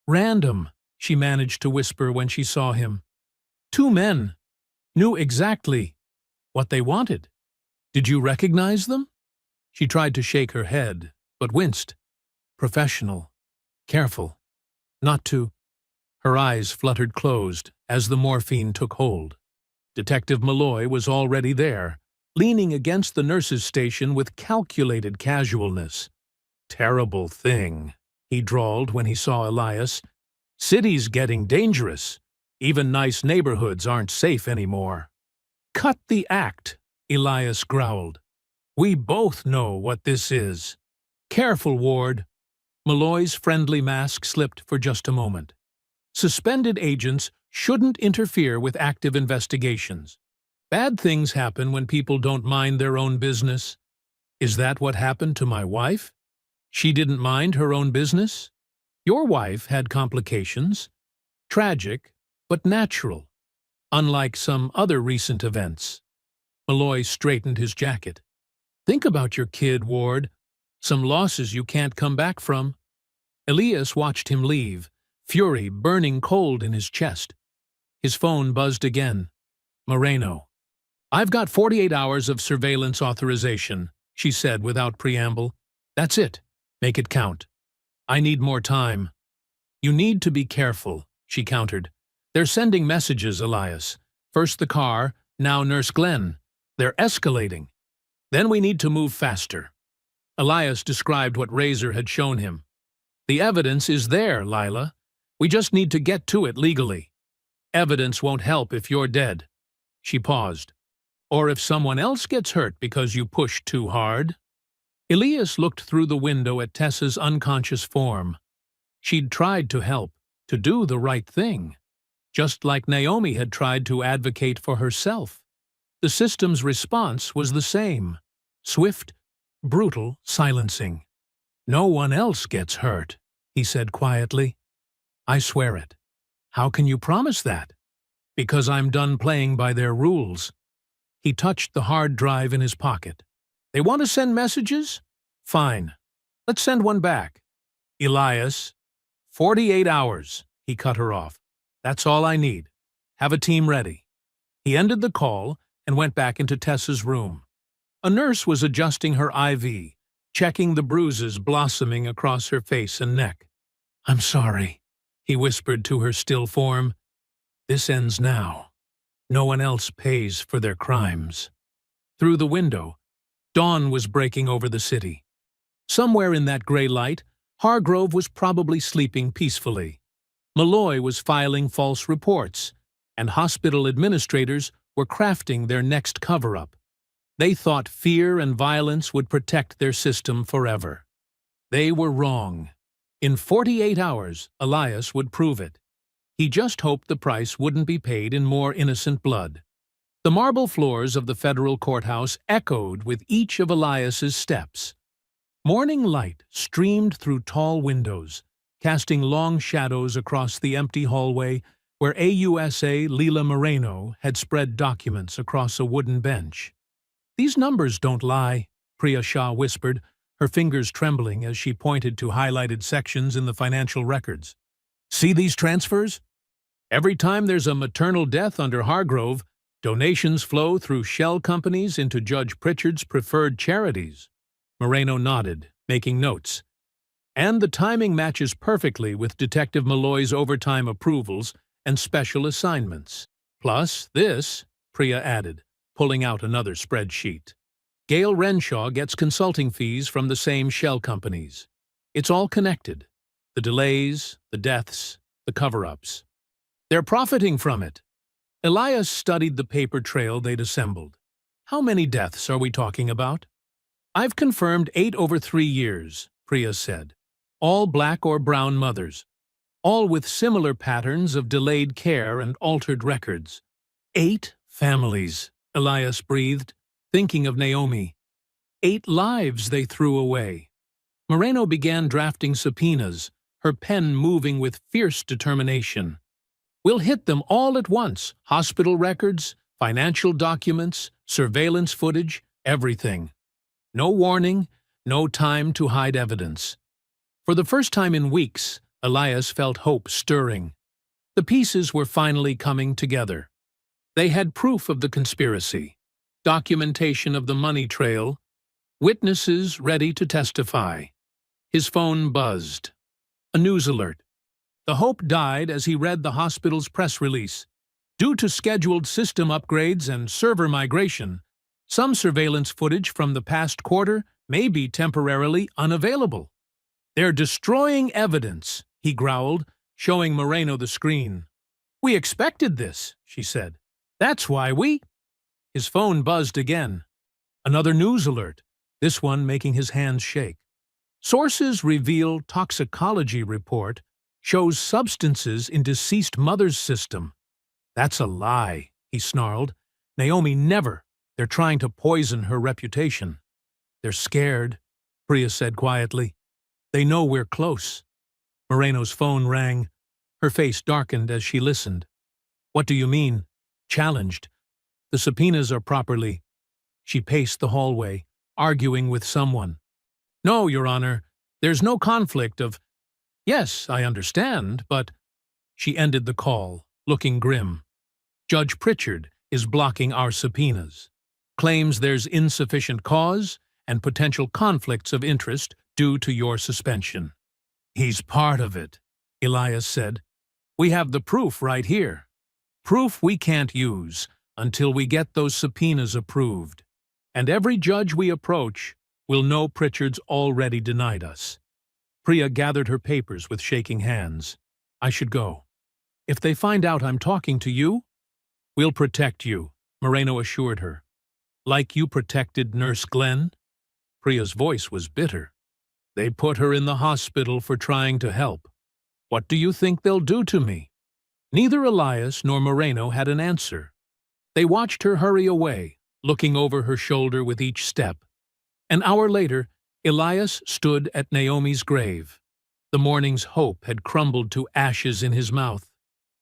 S1: Random, she managed to whisper when she saw him. Two men. Knew exactly what they wanted. Did you recognize them? She tried to shake her head, but winced. Professional. Careful. Not to... Her eyes fluttered closed as the morphine took hold. Detective Malloy was already there, leaning against the nurse's station with calculated casualness. Terrible thing, he drawled when he saw Elias. City's getting dangerous. Even nice neighborhoods aren't safe anymore. Cut the act, Elias growled. We both know what this is. Careful, Ward. Malloy's friendly mask slipped for just a moment. Suspended agents shouldn't interfere with active investigations. Bad things happen when people don't mind their own business. Is that what happened to my wife? She didn't mind her own business? Your wife had complications. Tragic, but natural. Unlike some other recent events. Malloy straightened his jacket. Think about your kid, Ward. Some losses you can't come back from. Elias watched him leave, fury burning cold in his chest. His phone buzzed again. Moreno. I've got 48 hours of surveillance authorization, she said without preamble. That's it. Make it count. I need more time. You need to be careful, she countered. They're sending messages, Elias. First the car, now Nurse Glenn. They're escalating. Then we need to move faster. Elias described what Razor had shown him. The evidence is there, Lila. We just need to get to it legally. Evidence won't help if you're dead. She paused. Or if someone else gets hurt because you pushed too hard. Elias looked through the window at Tessa's unconscious form. She'd tried to help, to do the right thing. Just like Naomi had tried to advocate for herself. The system's response was the same. Swift, brutal silencing. No one else gets hurt, he said quietly. I swear it. How can you promise that? Because I'm done playing by their rules. He touched the hard drive in his pocket. They want to send messages? Fine. Let's send one back. Elias. 48 hours, he cut her off. That's all I need. Have a team ready. He ended the call and went back into Tessa's room. A nurse was adjusting her IV, checking the bruises blossoming across her face and neck. I'm sorry, he whispered to her still form. This ends now. No one else pays for their crimes. Through the window, dawn was breaking over the city. Somewhere in that gray light, Hargrove was probably sleeping peacefully. Malloy was filing false reports, and hospital administrators were crafting their next cover-up. They thought fear and violence would protect their system forever. They were wrong. In 48 hours, Elias would prove it. He just hoped the price wouldn't be paid in more innocent blood. The marble floors of the federal courthouse echoed with each of Elias's steps. Morning light streamed through tall windows, casting long shadows across the empty hallway where AUSA Leila Moreno had spread documents across a wooden bench. "These numbers don't lie," Priya Shah whispered, her fingers trembling as she pointed to highlighted sections in the financial records. "See these transfers? Every time there's a maternal death under Hargrove, donations flow through shell companies into Judge Pritchard's preferred charities." Moreno nodded, making notes. "And the timing matches perfectly with Detective Malloy's overtime approvals and special assignments. Plus this," Priya added, pulling out another spreadsheet. "Gail Renshaw gets consulting fees from the same shell companies. It's all connected. The delays, the deaths, the cover-ups. They're profiting from it." Elias studied the paper trail they'd assembled. "How many deaths are we talking about?" "I've confirmed 8 over 3 years, Priya said. "All black or brown mothers. All with similar patterns of delayed care and altered records." 8 families, Elias breathed, thinking of Naomi. 8 lives they threw away. Moreno began drafting subpoenas, her pen moving with fierce determination. "We'll hit them all at once. Hospital records, financial documents, surveillance footage, everything. No warning, no time to hide evidence." For the first time in weeks, Elias felt hope stirring. The pieces were finally coming together. They had proof of the conspiracy, documentation of the money trail, witnesses ready to testify. His phone buzzed. A news alert. The hope died as he read the hospital's press release. "Due to scheduled system upgrades and server migration, some surveillance footage from the past quarter may be temporarily unavailable." "They're destroying evidence," he growled, showing Moreno the screen. "We expected this," she said. "That's why we—" His phone buzzed again. Another news alert, this one making his hands shake. "Sources reveal toxicology report shows substances in deceased mother's system." "That's a lie," he snarled. "Naomi never. They're trying to poison her reputation." "They're scared," Priya said quietly. "They know we're close." Moreno's phone rang. Her face darkened as she listened. "What do you mean?" Challenged. "The subpoenas are properly—" She paced the hallway, arguing with someone. "No, Your Honor, there's no conflict of—" "Yes, I understand, but—" She ended the call, looking grim. "Judge Pritchard is blocking our subpoenas. Claims there's insufficient cause and potential conflicts of interest due to your suspension." "He's part of it," Elias said. "We have the proof right here. Proof we can't use until we get those subpoenas approved. And every judge we approach will know Pritchard's already denied us." Priya gathered her papers with shaking hands. "I should go. If they find out I'm talking to you—" "We'll protect you," Moreno assured her. "Like you protected Nurse Glenn?" Priya's voice was bitter. "They put her in the hospital for trying to help. What do you think they'll do to me?" Neither Elias nor Moreno had an answer. They watched her hurry away, looking over her shoulder with each step. An hour later, Elias stood at Naomi's grave. The morning's hope had crumbled to ashes in his mouth.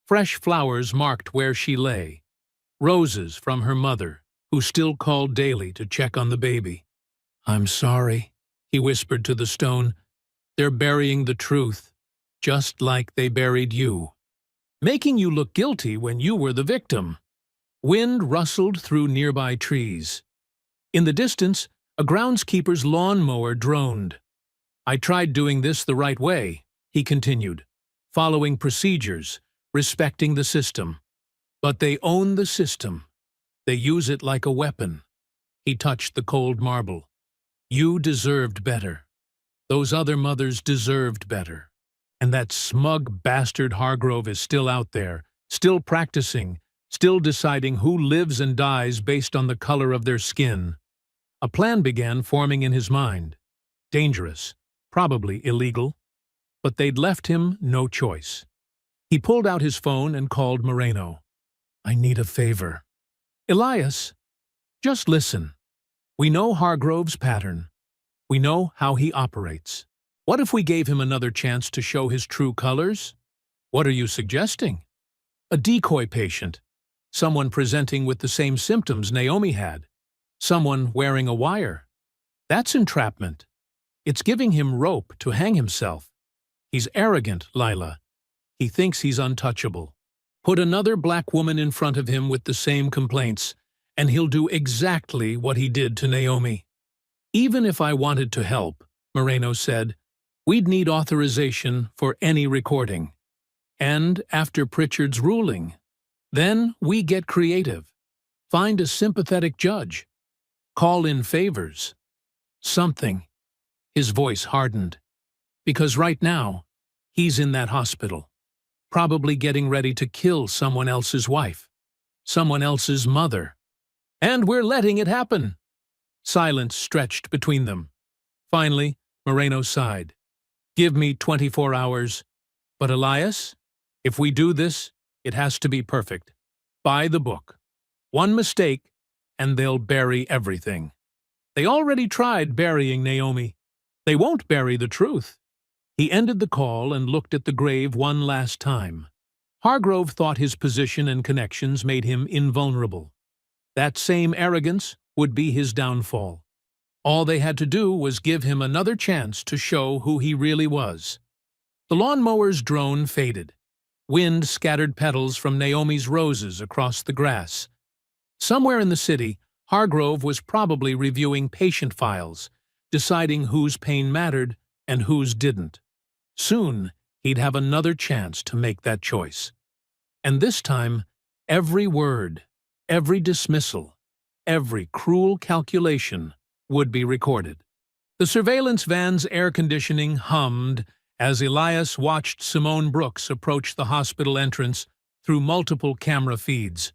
S1: Fresh flowers marked where she lay. Roses from her mother, who still called daily to check on the baby. "I'm sorry," he whispered to the stone. "They're burying the truth, just like they buried you. Making you look guilty when you were the victim." Wind rustled through nearby trees. In the distance, a groundskeeper's lawnmower droned. "I tried doing this the right way," he continued, "following procedures, respecting the system. But they own the system. They use it like a weapon." He touched the cold marble. "You deserved better. Those other mothers deserved better. And that smug bastard Hargrove is still out there, still practicing, still deciding who lives and dies based on the color of their skin. A plan began forming in his mind. Dangerous, probably illegal, but they'd left him no choice. He pulled out his phone and called Moreno. "I need a favor." "Elias, just listen. We know Hargrove's pattern. We know how he operates. What if we gave him another chance to show his true colors?" "What are you suggesting?" "A decoy patient. Someone presenting with the same symptoms Naomi had. Someone wearing a wire. That's entrapment. It's giving him rope to hang himself. He's arrogant, Lila. He thinks he's untouchable. Put another black woman in front of him with the same complaints, and he'll do exactly what he did to Naomi." "Even if I wanted to help," Moreno said, "we'd need authorization for any recording. And after Pritchard's ruling, then we get creative. Find a sympathetic judge. Call in favors. Something." His voice hardened. "Because right now, he's in that hospital, probably getting ready to kill someone else's wife, someone else's mother. And we're letting it happen." Silence stretched between them. Finally, Moreno sighed. "Give me 24 hours. But Elias, if we do this, it has to be perfect. By the book. One mistake, and they'll bury everything. They already tried burying Naomi. They won't bury the truth." He ended the call and looked at the grave one last time. Hargrove thought his position and connections made him invulnerable. That same arrogance would be his downfall. All they had to do was give him another chance to show who he really was. The lawnmower's drone faded. Wind scattered petals from Naomi's roses across the grass. Somewhere in the city, Hargrove was probably reviewing patient files, deciding whose pain mattered and whose didn't. Soon, he'd have another chance to make that choice. And this time, every word, every dismissal, every cruel calculation would be recorded. The surveillance van's air conditioning hummed as Elias watched Simone Brooks approach the hospital entrance through multiple camera feeds.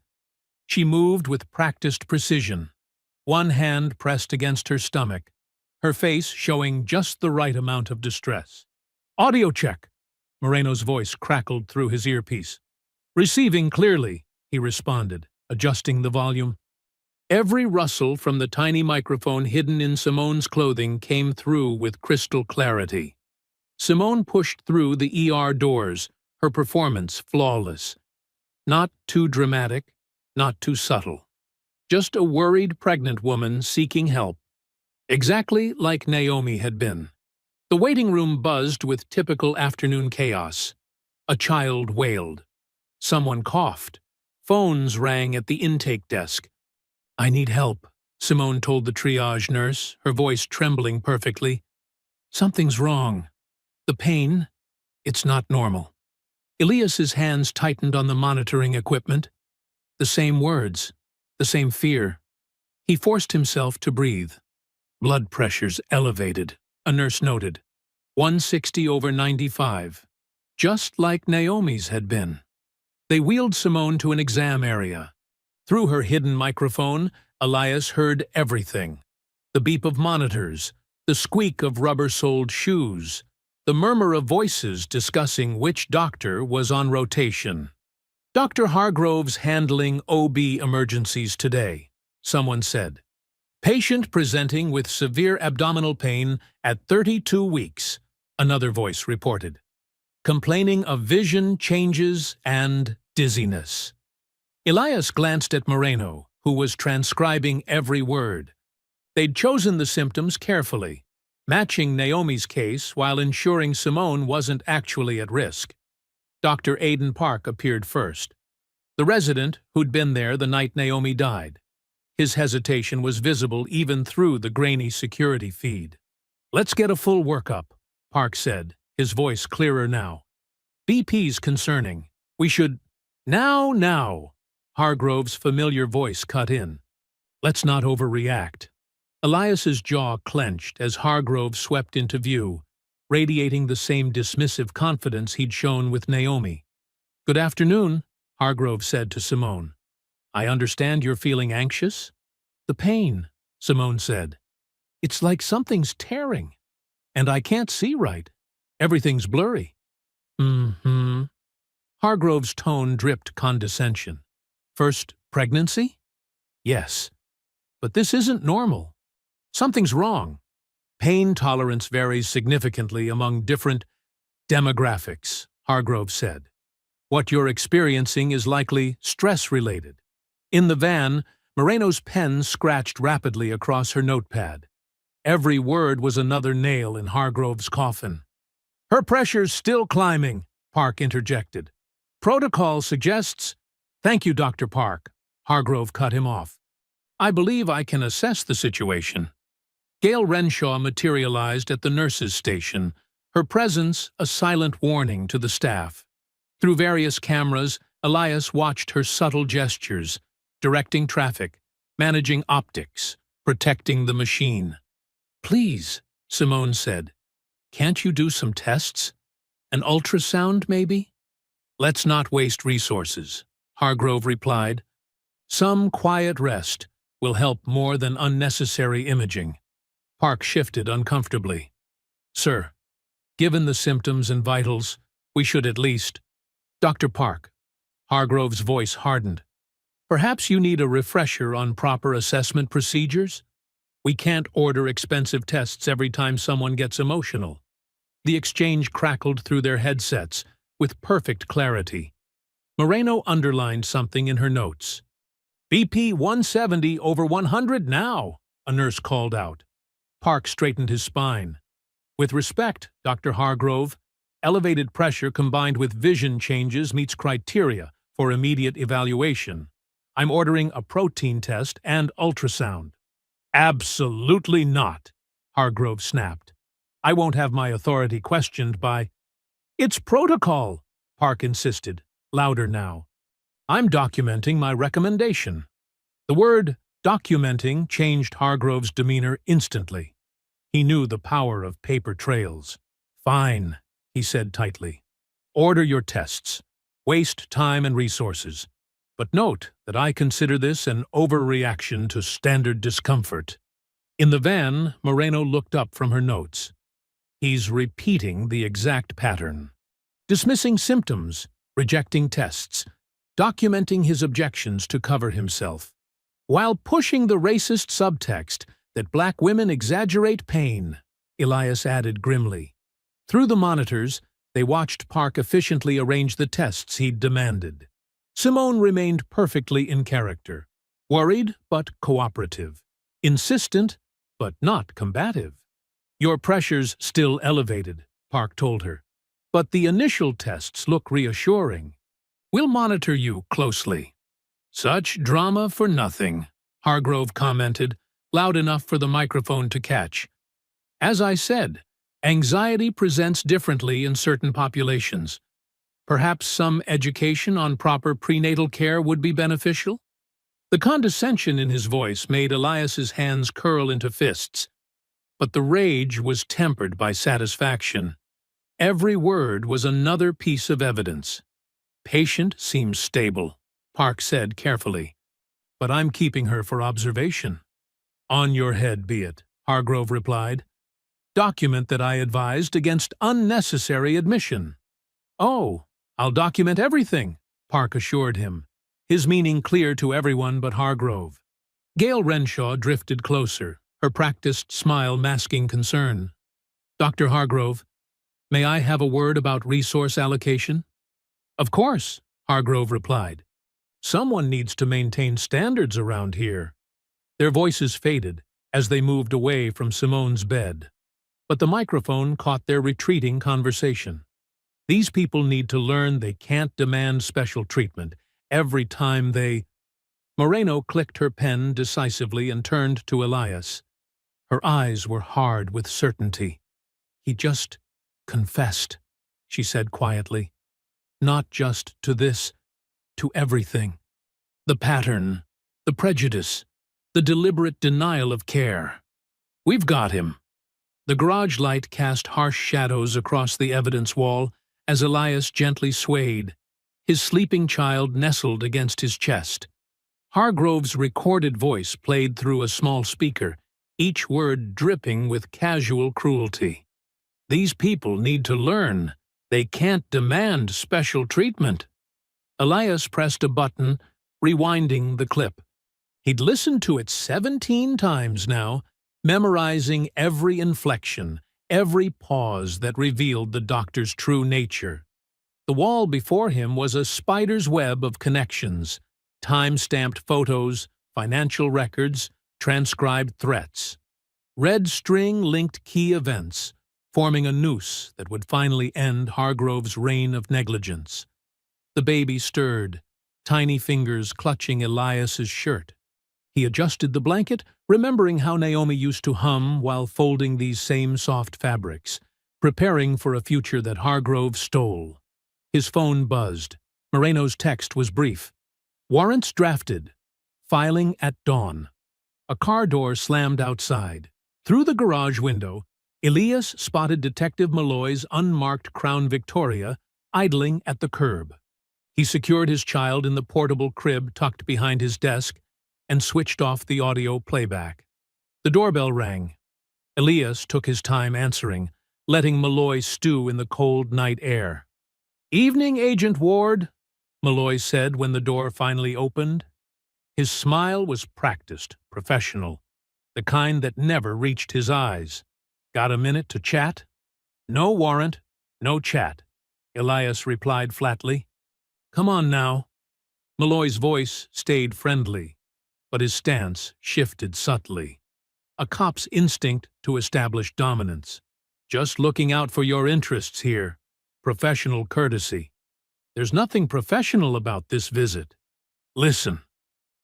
S1: She moved with practiced precision, one hand pressed against her stomach, her face showing just the right amount of distress. "Audio check," Moreno's voice crackled through his earpiece. "Receiving clearly," he responded, adjusting the volume. Every rustle from the tiny microphone hidden in Simone's clothing came through with crystal clarity. Simone pushed through the ER doors, her performance flawless. Not too dramatic, not too subtle. Just a worried pregnant woman seeking help. Exactly like Naomi had been. The waiting room buzzed with typical afternoon chaos. A child wailed. Someone coughed. Phones rang at the intake desk. "I need help," Simone told the triage nurse, her voice trembling perfectly. "Something's wrong. The pain, it's not normal." Elias's hands tightened on the monitoring equipment. The same words, the same fear. He forced himself to breathe. "Blood pressure's elevated," a nurse noted. 160/95. Just like Naomi's had been. They wheeled Simone to an exam area. Through her hidden microphone, Elias heard everything. The beep of monitors, the squeak of rubber-soled shoes, the murmur of voices discussing which doctor was on rotation. "Dr. Hargrove's handling OB emergencies today," someone said. "Patient presenting with severe abdominal pain at 32 weeks, another voice reported. Complaining of vision changes and dizziness. Elias glanced at Moreno, who was transcribing every word. They'd chosen the symptoms carefully, matching Naomi's case while ensuring Simone wasn't actually at risk. Dr. Aidan Park appeared first, the resident who'd been there the night Naomi died. His hesitation was visible even through the grainy security feed. "Let's get a full workup," Park said, his voice clearer now. "BP's concerning. We should—" Now, Hargrove's familiar voice cut in. "Let's not overreact. Elias's jaw clenched as Hargrove swept into view, radiating the same dismissive confidence he'd shown with Naomi. "Good afternoon," Hargrove said to Simone. "I understand you're feeling anxious?" "The pain," Simone said. "It's like something's tearing. And I can't see right. Everything's blurry." "Mm-hmm." Hargrove's tone dripped condescension. "First pregnancy?" "Yes. But this isn't normal. Something's wrong. Pain tolerance varies significantly among different demographics," Hargrove said. "What you're experiencing is likely stress-related." In the van, Moreno's pen scratched rapidly across her notepad. Every word was another nail in Hargrove's coffin. "Her pressure's still climbing," Park interjected. "Protocol suggests—" "Thank you, Dr. Park," Hargrove cut him off. "I believe I can assess the situation." Gail Renshaw materialized at the nurses' station, her presence a silent warning to the staff. Through various cameras, Elias watched her subtle gestures, directing traffic, managing optics, protecting the machine. "Please," Simone said, "can't you do some tests? An ultrasound, maybe?" "Let's not waste resources," Hargrove replied. "Some quiet rest will help more than unnecessary imaging." Park shifted uncomfortably. "Sir, given the symptoms and vitals, we should at least—" "Dr. Park," Hargrove's voice hardened, "perhaps you need a refresher on proper assessment procedures? We can't order expensive tests every time someone gets emotional." The exchange crackled through their headsets with perfect clarity. Moreno underlined something in her notes. "BP 170 over 100 now," a nurse called out. Park straightened his spine. "With respect, Dr. Hargrove, elevated pressure combined with vision changes meets criteria for immediate evaluation. I'm ordering a protein test and ultrasound." "Absolutely not," Hargrove snapped. "I won't have my authority questioned by—" "It's protocol," Park insisted, louder now. "I'm documenting my recommendation." The word documenting changed Hargrove's demeanor instantly. He knew the power of paper trails. "Fine," he said tightly. "Order your tests. Waste time and resources. But note that I consider this an overreaction to standard discomfort." In the van, Moreno looked up from her notes. "He's repeating the exact pattern. Dismissing symptoms, rejecting tests, documenting his objections to cover himself, while pushing the racist subtext that black women exaggerate pain," Elias added grimly. Through the monitors, they watched Park efficiently arrange the tests he'd demanded. Simone remained perfectly in character, worried but cooperative, insistent but not combative. "Your pressure's still elevated," Park told her, "but the initial tests look reassuring. We'll monitor you closely." "Such drama for nothing," Hargrove commented, loud enough for the microphone to catch. "As I said, anxiety presents differently in certain populations. Perhaps some education on proper prenatal care would be beneficial?" The condescension in his voice made Elias's hands curl into fists, but the rage was tempered by satisfaction. Every word was another piece of evidence. "Patient seems stable," Park said carefully, "but I'm keeping her for observation." "On your head be it," Hargrove replied. "Document that I advised against unnecessary admission." "Oh, I'll document everything," Park assured him, his meaning clear to everyone but Hargrove. Gail Renshaw drifted closer, her practiced smile masking concern. "Dr. Hargrove, may I have a word about resource allocation?" "Of course," Hargrove replied. "Someone needs to maintain standards around here." Their voices faded as they moved away from Simone's bed, but the microphone caught their retreating conversation. These people need to learn they can't demand special treatment every time they— Moreno clicked her pen decisively and turned to Elias. Her eyes were hard with certainty. "He just confessed," she said quietly. "Not just to this, to everything. The pattern, the prejudice, the deliberate denial of care. We've got him. The garage light cast harsh shadows across the evidence wall as Elias gently swayed, his sleeping child nestled against his chest. Hargrove's recorded voice played through a small speaker, each word dripping with casual cruelty. These people need to learn. They can't demand special treatment. Elias pressed a button, rewinding the clip. He'd listened to it 17 times now, memorizing every inflection, every pause that revealed the doctor's true nature. The wall before him was a spider's web of connections, time-stamped photos, financial records, transcribed threats. Red string linked key events, forming a noose that would finally end Hargrove's reign of negligence. The baby stirred, tiny fingers clutching Elias's shirt. He adjusted the blanket, remembering how Naomi used to hum while folding these same soft fabrics, preparing for a future that Hargrove stole. His phone buzzed. Moreno's text was brief. Warrants drafted. Filing at dawn. A car door slammed outside. Through the garage window, Elias spotted Detective Malloy's unmarked Crown Victoria idling at the curb. He secured his child in the portable crib tucked behind his desk and switched off the audio playback. The doorbell rang. Elias took his time answering, letting Malloy stew in the cold night air. "Evening, Agent Ward," Malloy said when the door finally opened. His smile was practiced, professional, the kind that never reached his eyes. "Got a minute to chat?" "No warrant, no chat," Elias replied flatly. "Come on now." Malloy's voice stayed friendly, but his stance shifted subtly. A cop's instinct to establish dominance. "Just looking out for your interests here. Professional courtesy." "There's nothing professional about this visit." "Listen."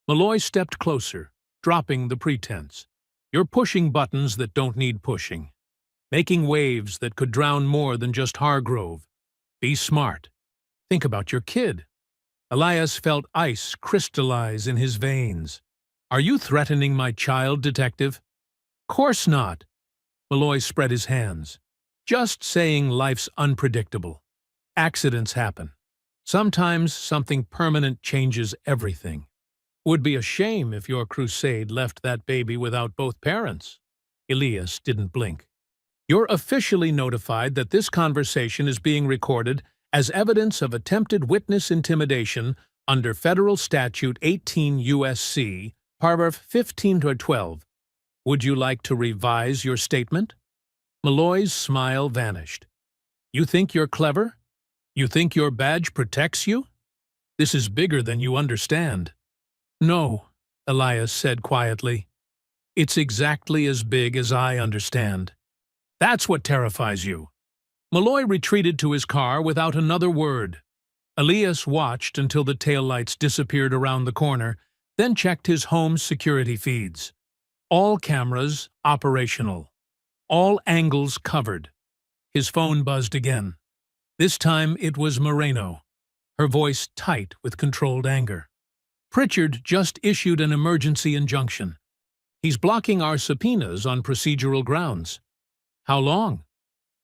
S1: Malloy stepped closer, dropping the pretense. "You're pushing buttons that don't need pushing. Making waves that could drown more than just Hargrove. Be smart. Think about your kid." Elias felt ice crystallize in his veins. "Are you threatening my child, Detective?" "Course not." Malloy spread his hands. "Just saying life's unpredictable. Accidents happen. Sometimes something permanent changes everything. Would be a shame if your crusade left that baby without both parents." Elias didn't blink. "You're officially notified that this conversation is being recorded as evidence of attempted witness intimidation under Federal Statute 18 U.S.C., paragraph 15-12. Would you like to revise your statement?" Malloy's smile vanished. "You think you're clever? You think your badge protects you? This is bigger than you understand." "No," Elias said quietly. "It's exactly as big as I understand." "That's what terrifies you." Malloy retreated to his car without another word. Elias watched until the taillights disappeared around the corner, then checked his home's security feeds. All cameras operational. All angles covered. His phone buzzed again. This time it was Moreno, her voice tight with controlled anger. "Pritchard just issued an emergency injunction. He's blocking our subpoenas on procedural grounds." "How long?"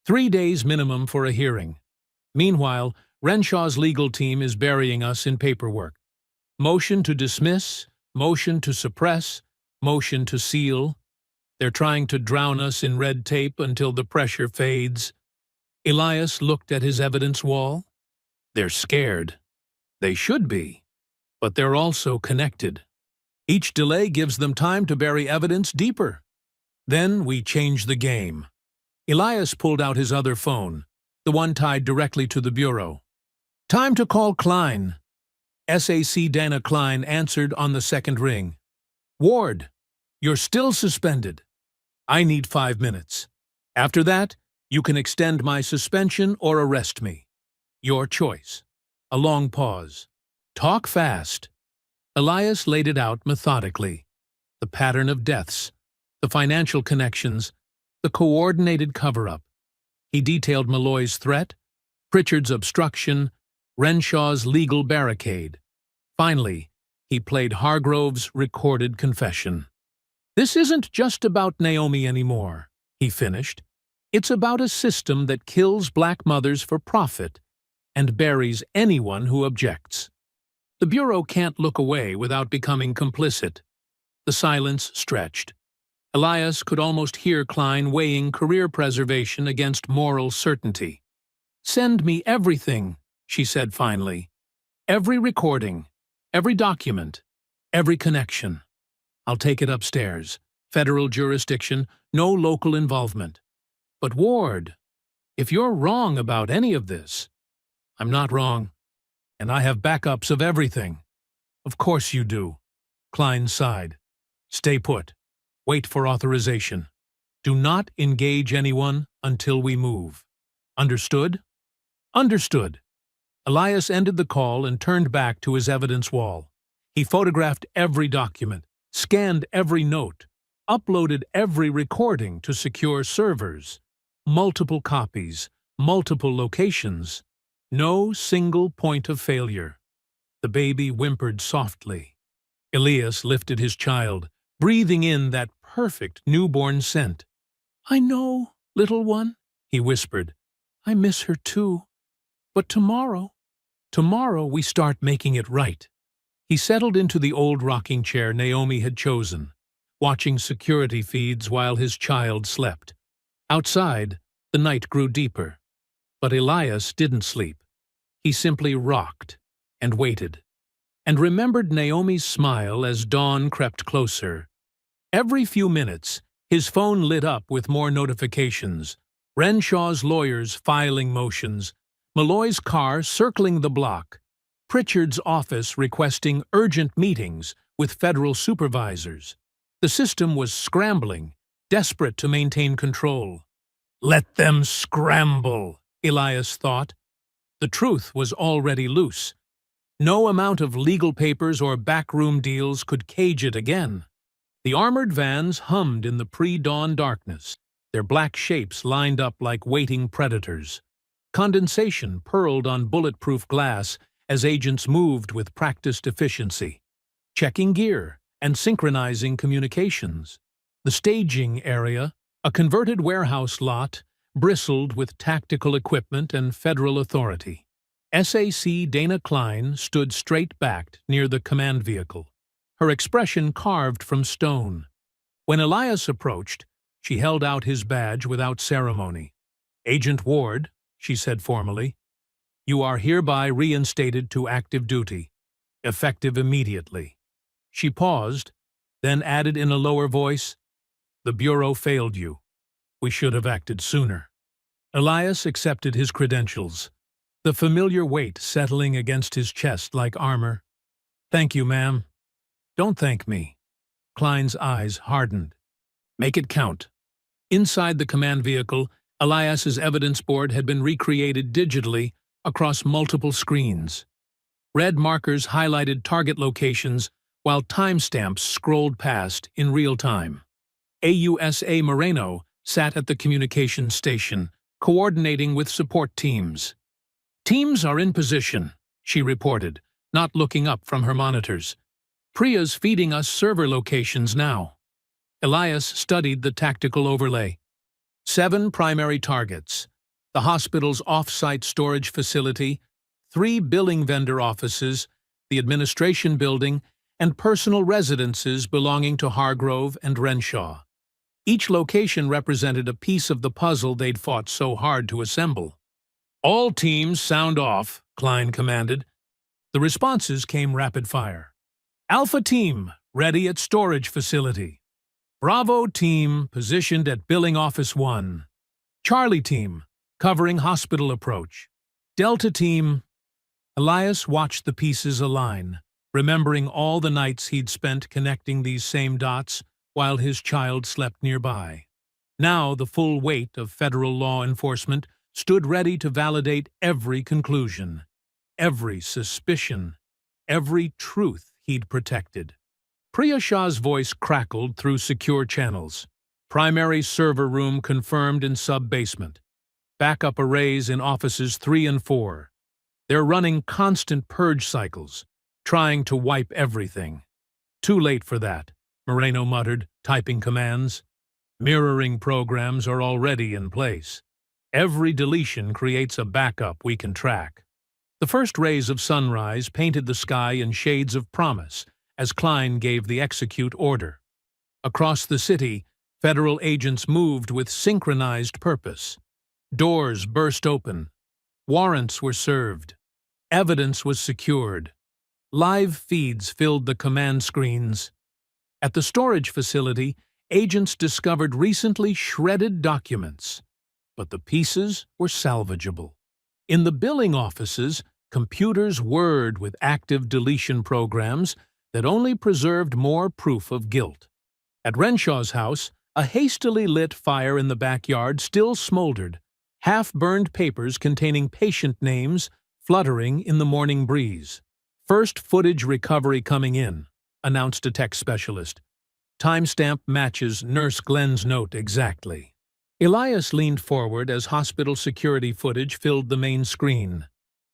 S1: 3 days minimum for a hearing. Meanwhile, Renshaw's legal team is burying us in paperwork. Motion to dismiss, motion to suppress, motion to seal. They're trying to drown us in red tape until the pressure fades. Elias looked at his evidence wall. They're scared. They should be. But they're also connected. Each delay gives them time to bury evidence deeper. Then we change the game. Elias pulled out his other phone, the one tied directly to the bureau. "Time to call Klein." SAC Dana Klein answered on the second ring. "Ward, you're still suspended. I need 5 minutes. After that, you can extend my suspension or arrest me. Your choice." A long pause. "Talk fast." Elias laid it out methodically. The pattern of deaths, the financial connections, the coordinated cover-up. He detailed Malloy's threat, Pritchard's obstruction, Renshaw's legal barricade. Finally, he played Hargrove's recorded confession. This isn't just about Naomi anymore, he finished. It's about a system that kills black mothers for profit and buries anyone who objects. The Bureau can't look away without becoming complicit. The silence stretched. Elias could almost hear Klein weighing career preservation against moral certainty. "Send me everything," she said finally. "Every recording, every document, every connection. I'll take it upstairs. Federal jurisdiction, no local involvement. But Ward, if you're wrong about any of this..." "I'm not wrong, and I have backups of everything." "Of course you do," Klein sighed. "Stay put. Wait for authorization. Do not engage anyone until we move. Understood?" "Understood." Elias ended the call and turned back to his evidence wall. He photographed every document, scanned every note, uploaded every recording to secure servers. Multiple copies, multiple locations. No single point of failure. The baby whimpered softly. Elias lifted his child, breathing in that perfect newborn scent. "I know, little one," he whispered. "I miss her too. But tomorrow we start making it right." He settled into the old rocking chair Naomi had chosen, watching security feeds while his child slept. Outside, the night grew deeper. But Elias didn't sleep. He simply rocked and waited, and remembered Naomi's smile as dawn crept closer. Every few minutes, his phone lit up with more notifications. Renshaw's lawyers filing motions, Malloy's car circling the block, Pritchard's office requesting urgent meetings with federal supervisors. The system was scrambling, desperate to maintain control. Let them scramble, Elias thought. The truth was already loose. No amount of legal papers or backroom deals could cage it again. The armored vans hummed in the pre-dawn darkness, their black shapes lined up like waiting predators. Condensation purled on bulletproof glass as agents moved with practiced efficiency, checking gear and synchronizing communications. The staging area, a converted warehouse lot, bristled with tactical equipment and federal authority. SAC Dana Klein stood straight-backed near the command vehicle, her expression carved from stone. When Elias approached, she held out his badge without ceremony. "Agent Ward," she said formally, "you are hereby reinstated to active duty, effective immediately." She paused, then added in a lower voice, "The Bureau failed you. We should have acted sooner." Elias accepted his credentials, the familiar weight settling against his chest like armor. "Thank you, ma'am." "Don't thank me." Klein's eyes hardened. "Make it count." Inside the command vehicle, Elias's evidence board had been recreated digitally across multiple screens. Red markers highlighted target locations while timestamps scrolled past in real time. AUSA Moreno sat at the communications station, coordinating with support teams. "Teams are in position," she reported, not looking up from her monitors. "Priya's feeding us server locations now." Elias studied the tactical overlay. 7 primary targets: the hospital's off-site storage facility, 3 billing vendor offices, the administration building, and personal residences belonging to Hargrove and Renshaw. Each location represented a piece of the puzzle they'd fought so hard to assemble. "All teams sound off," Klein commanded. The responses came rapid-fire. "Alpha Team, ready at storage facility. Bravo Team, positioned at Billing Office 1. Charlie Team, covering hospital approach. Delta Team..." Elias watched the pieces align, remembering all the nights he'd spent connecting these same dots while his child slept nearby. Now the full weight of federal law enforcement stood ready to validate every conclusion, every suspicion, every truth he'd protected. Priya Shah's voice crackled through secure channels. Primary server room confirmed in sub-basement. Backup arrays in offices 3 and 4. They're running constant purge cycles, trying to wipe everything. Too late for that, Moreno muttered, typing commands. Mirroring programs are already in place. Every deletion creates a backup we can track. The first rays of sunrise painted the sky in shades of promise as Klein gave the execute order. Across the city, federal agents moved with synchronized purpose. Doors burst open. Warrants were served. Evidence was secured. Live feeds filled the command screens. At the storage facility, agents discovered recently shredded documents, but the pieces were salvageable. In the billing offices, computers whirred with active deletion programs that only preserved more proof of guilt. At Renshaw's house, a hastily lit fire in the backyard still smoldered, half-burned papers containing patient names fluttering in the morning breeze. First footage recovery coming in, announced a tech specialist. Timestamp matches Nurse Glenn's note exactly. Elias leaned forward as hospital security footage filled the main screen.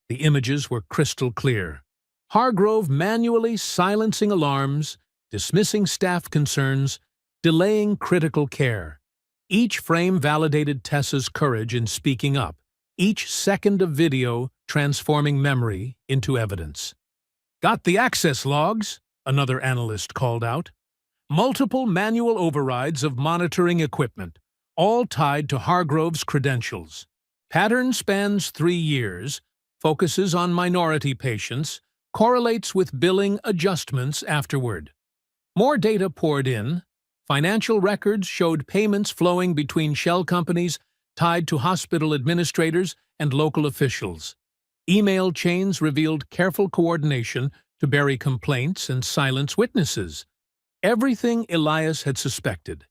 S1: The images were crystal clear. Hargrove manually silencing alarms, dismissing staff concerns, delaying critical care. Each frame validated Tessa's courage in speaking up, each second of video transforming memory into evidence. Got the access logs? Another analyst called out. Multiple manual overrides of monitoring equipment, all tied to Hargrove's credentials. Pattern spans 3 years, focuses on minority patients, correlates with billing adjustments afterward. More data poured in. Financial records showed payments flowing between shell companies tied to hospital administrators and local officials. Email chains revealed careful coordination to bury complaints and silence witnesses. Everything Elias had suspected,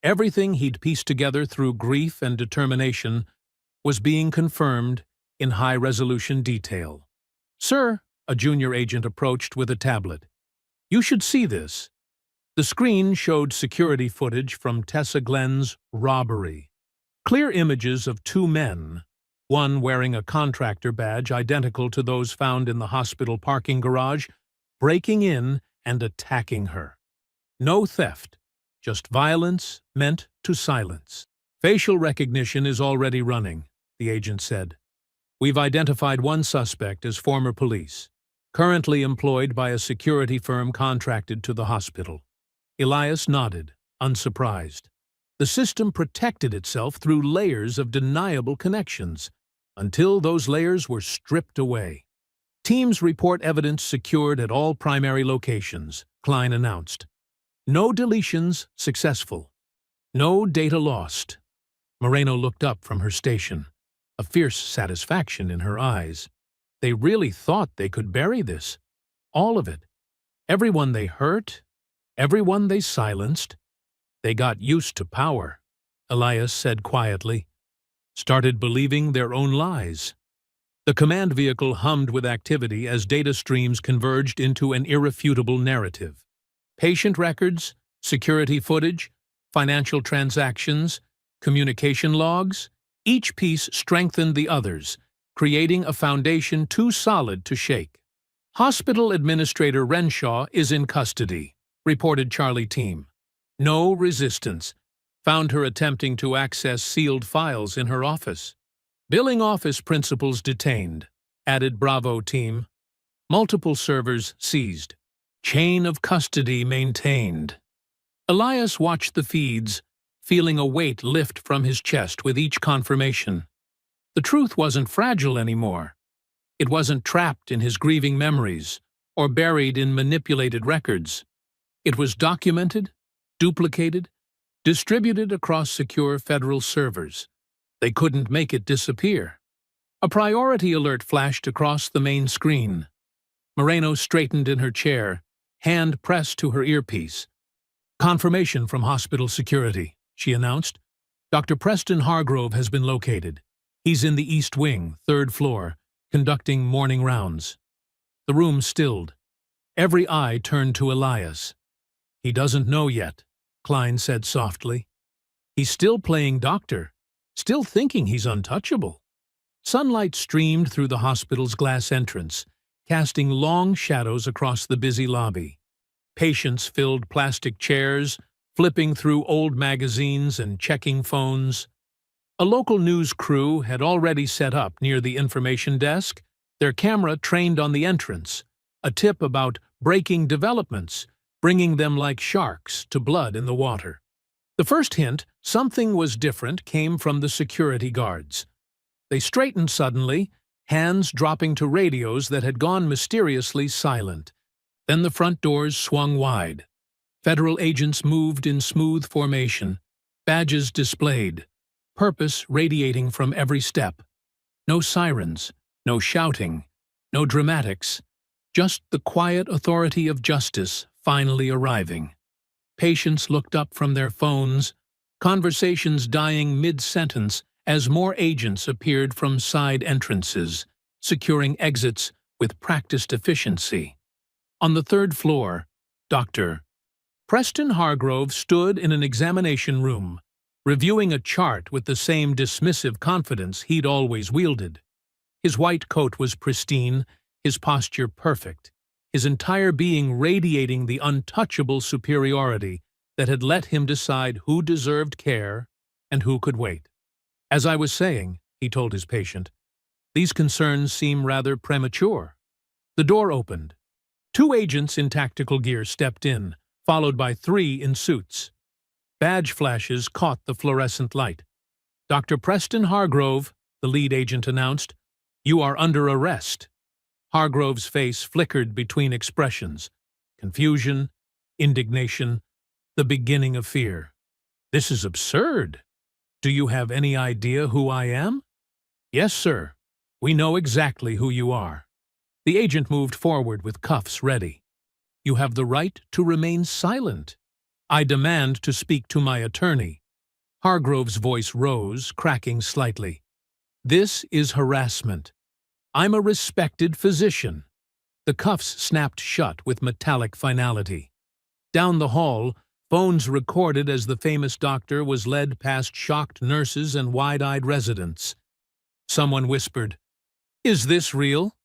S1: everything he'd pieced together through grief and determination, was being confirmed in high-resolution detail. "Sir," a junior agent approached with a tablet. "You should see this." The screen showed security footage from Tessa Glenn's robbery. Clear images of 2 men, one wearing a contractor badge identical to those found in the hospital parking garage, breaking in and attacking her. No theft, just violence meant to silence. "Facial recognition is already running," the agent said. "We've identified one suspect as former police, currently employed by a security firm contracted to the hospital." Elias nodded, unsurprised. The system protected itself through layers of deniable connections, until those layers were stripped away. "Teams report evidence secured at all primary locations," Klein announced. "No deletions successful. No data lost." Moreno looked up from her station, a fierce satisfaction in her eyes. They really thought they could bury this. All of it. Everyone they hurt, everyone they silenced. They got used to power, Elias said quietly. Started believing their own lies. The command vehicle hummed with activity as data streams converged into an irrefutable narrative. Patient records, security footage, financial transactions, communication logs, each piece strengthened the others, creating a foundation too solid to shake. "Hospital Administrator Renshaw is in custody," reported Charlie Team. "No resistance. Found her attempting to access sealed files in her office. Billing office principals detained," added Bravo Team. "Multiple servers seized. Chain of custody maintained." Elias watched the feeds, feeling a weight lift from his chest with each confirmation. The truth wasn't fragile anymore. It wasn't trapped in his grieving memories or buried in manipulated records. It was documented, duplicated, distributed across secure federal servers. They couldn't make it disappear. A priority alert flashed across the main screen. Moreno straightened in her chair, hand pressed to her earpiece. "Confirmation from hospital security," she announced. "Dr. Preston Hargrove has been located. He's in the East Wing, 3rd floor, conducting morning rounds." The room stilled. Every eye turned to Elias. "He doesn't know yet," Klein said softly. "He's still playing doctor, still thinking he's untouchable." Sunlight streamed through the hospital's glass entrance, casting long shadows across the busy lobby. Patients filled plastic chairs, flipping through old magazines and checking phones. A local news crew had already set up near the information desk, their camera trained on the entrance, a tip about breaking developments, bringing them like sharks to blood in the water. The first hint something was different came from the security guards. They straightened suddenly, hands dropping to radios that had gone mysteriously silent. Then the front doors swung wide. Federal agents moved in smooth formation, badges displayed, purpose radiating from every step. No sirens, no shouting, no dramatics, just the quiet authority of justice finally arriving. Patients looked up from their phones, conversations dying mid-sentence as more agents appeared from side entrances, securing exits with practiced efficiency. On the third floor, Dr. Preston Hargrove stood in an examination room, reviewing a chart with the same dismissive confidence he'd always wielded. His white coat was pristine, his posture perfect, his entire being radiating the untouchable superiority that had let him decide who deserved care and who could wait. As I was saying, he told his patient, these concerns seem rather premature. The door opened. 2 agents in tactical gear stepped in, followed by 3 in suits. Badge flashes caught the fluorescent light. Dr. Preston Hargrove, the lead agent announced, you are under arrest. Hargrove's face flickered between expressions, confusion, indignation, the beginning of fear. This is absurd. Do you have any idea who I am? Yes, sir. We know exactly who you are. The agent moved forward with cuffs ready. You have the right to remain silent. I demand to speak to my attorney. Hargrove's voice rose, cracking slightly. This is harassment. I'm a respected physician. The cuffs snapped shut with metallic finality. Down the hall, phones recorded as the famous doctor was led past shocked nurses and wide-eyed residents. Someone whispered, "Is this real?"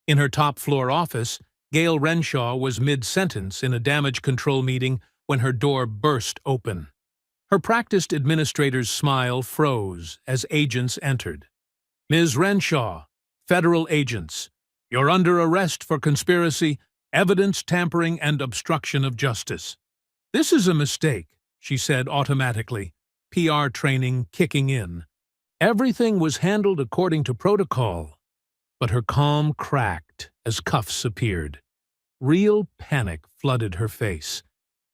S1: In her top-floor office, Gail Renshaw was mid-sentence in a damage control meeting when her door burst open. Her practiced administrator's smile froze as agents entered. Ms. Renshaw, federal agents, you're under arrest for conspiracy, evidence tampering, and obstruction of justice. This is a mistake, she said automatically, PR training kicking in. Everything was handled according to protocol, but her calm cracked as cuffs appeared. Real panic flooded her face,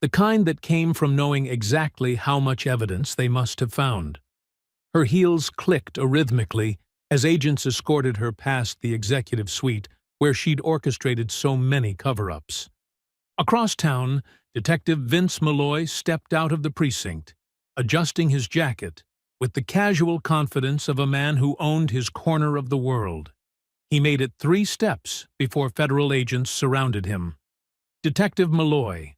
S1: the kind that came from knowing exactly how much evidence they must have found. Her heels clicked arrhythmically as agents escorted her past the executive suite where she'd orchestrated so many cover-ups. Across town, Detective Vince Malloy stepped out of the precinct, adjusting his jacket with the casual confidence of a man who owned his corner of the world. He made it 3 steps before federal agents surrounded him. Detective Malloy,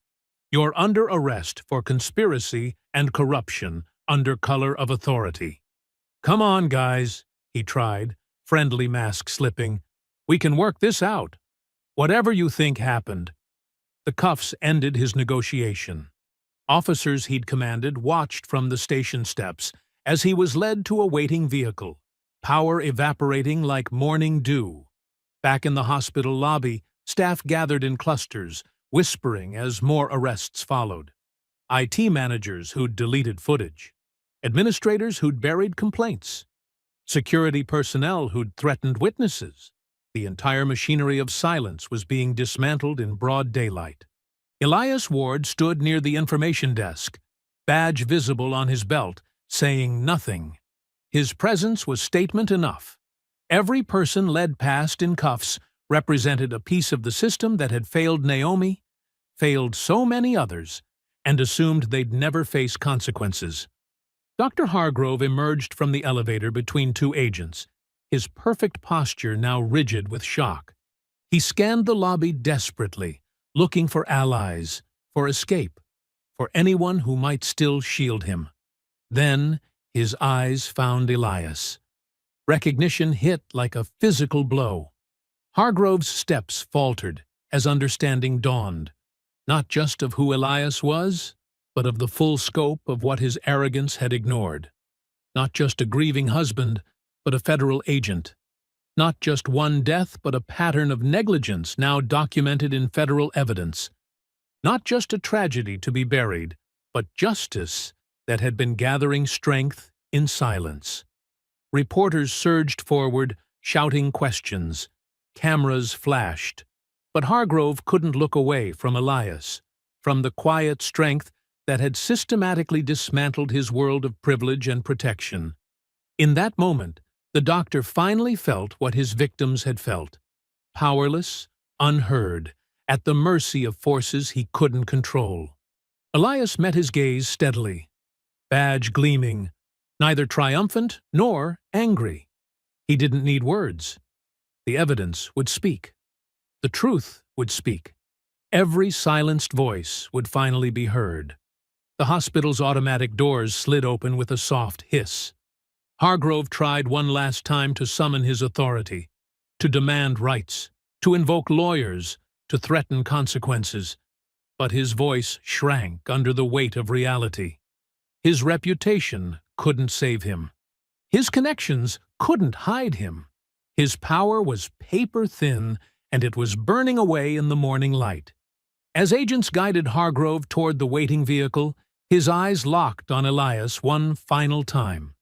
S1: you're under arrest for conspiracy and corruption under color of authority. Come on, guys, he tried, friendly mask slipping. We can work this out. Whatever you think happened. The cuffs ended his negotiation. Officers he'd commanded watched from the station steps as he was led to a waiting vehicle, power evaporating like morning dew. Back in the hospital lobby, staff gathered in clusters, whispering as more arrests followed. IT managers who'd deleted footage, administrators who'd buried complaints, security personnel who'd threatened witnesses. The entire machinery of silence was being dismantled in broad daylight. Elias Ward stood near the information desk, badge visible on his belt, saying nothing. His presence was statement enough. Every person led past in cuffs represented a piece of the system that had failed Naomi, failed so many others, and assumed they'd never face consequences. Dr. Hargrove emerged from the elevator between 2 agents, his perfect posture now rigid with shock. He scanned the lobby desperately, looking for allies, for escape, for anyone who might still shield him. Then his eyes found Elias. Recognition hit like a physical blow. Hargrove's steps faltered as understanding dawned. not just of who Elias was, but of the full scope of what his arrogance had ignored. Not just a grieving husband, but a federal agent. Not just one death, but a pattern of negligence now documented in federal evidence. Not just a tragedy to be buried, but justice that had been gathering strength in silence. Reporters surged forward, shouting questions. Cameras flashed. But Hargrove couldn't look away from Elias, from the quiet strength that had systematically dismantled his world of privilege and protection. In that moment, the doctor finally felt what his victims had felt. Powerless, unheard, at the mercy of forces he couldn't control. Elias met his gaze steadily, badge gleaming, neither triumphant nor angry. He didn't need words. The evidence would speak. The truth would speak. Every silenced voice would finally be heard. The hospital's automatic doors slid open with a soft hiss. Hargrove tried one last time to summon his authority, to demand rights, to invoke lawyers, to threaten consequences. But his voice shrank under the weight of reality. His reputation couldn't save him. His connections couldn't hide him. His power was paper-thin, and it was burning away in the morning light. As agents guided Hargrove toward the waiting vehicle, his eyes locked on Elias one final time.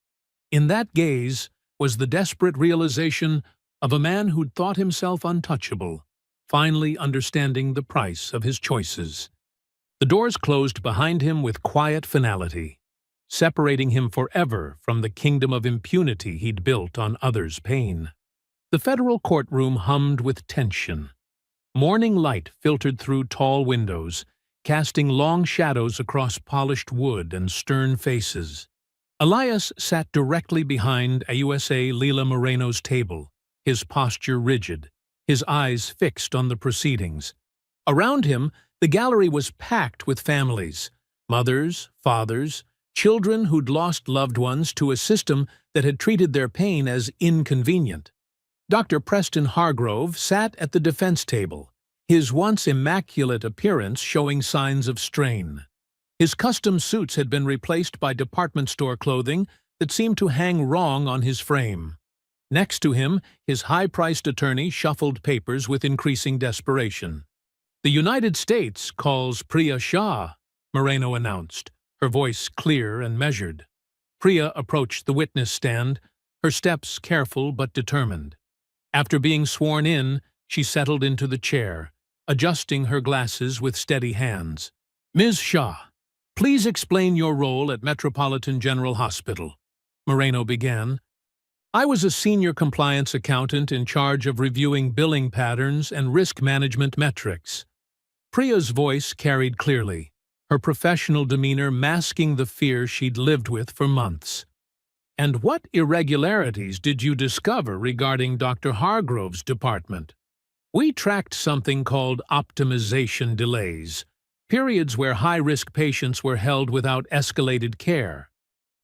S1: In that gaze was the desperate realization of a man who'd thought himself untouchable, finally understanding the price of his choices. The doors closed behind him with quiet finality, separating him forever from the kingdom of impunity he'd built on others' pain. The federal courtroom hummed with tension. Morning light filtered through tall windows, casting long shadows across polished wood and stern faces. Elias sat directly behind AUSA Leila Moreno's table, his posture rigid, his eyes fixed on the proceedings. Around him, the gallery was packed with families, mothers, fathers, children who'd lost loved ones to a system that had treated their pain as inconvenient. Dr. Preston Hargrove sat at the defense table, his once immaculate appearance showing signs of strain. His custom suits had been replaced by department store clothing that seemed to hang wrong on his frame. Next to him, his high-priced attorney shuffled papers with increasing desperation. "The United States calls Priya Shah," Moreno announced, her voice clear and measured. Priya approached the witness stand, her steps careful but determined. After being sworn in, she settled into the chair, adjusting her glasses with steady hands. "Ms. Shah, please explain your role at Metropolitan General Hospital," Moreno began. "I was a senior compliance accountant in charge of reviewing billing patterns and risk management metrics." Priya's voice carried clearly, her professional demeanor masking the fear she'd lived with for months. "And what irregularities did you discover regarding Dr. Hargrove's department?" "We tracked something called optimization delays, periods where high-risk patients were held without escalated care.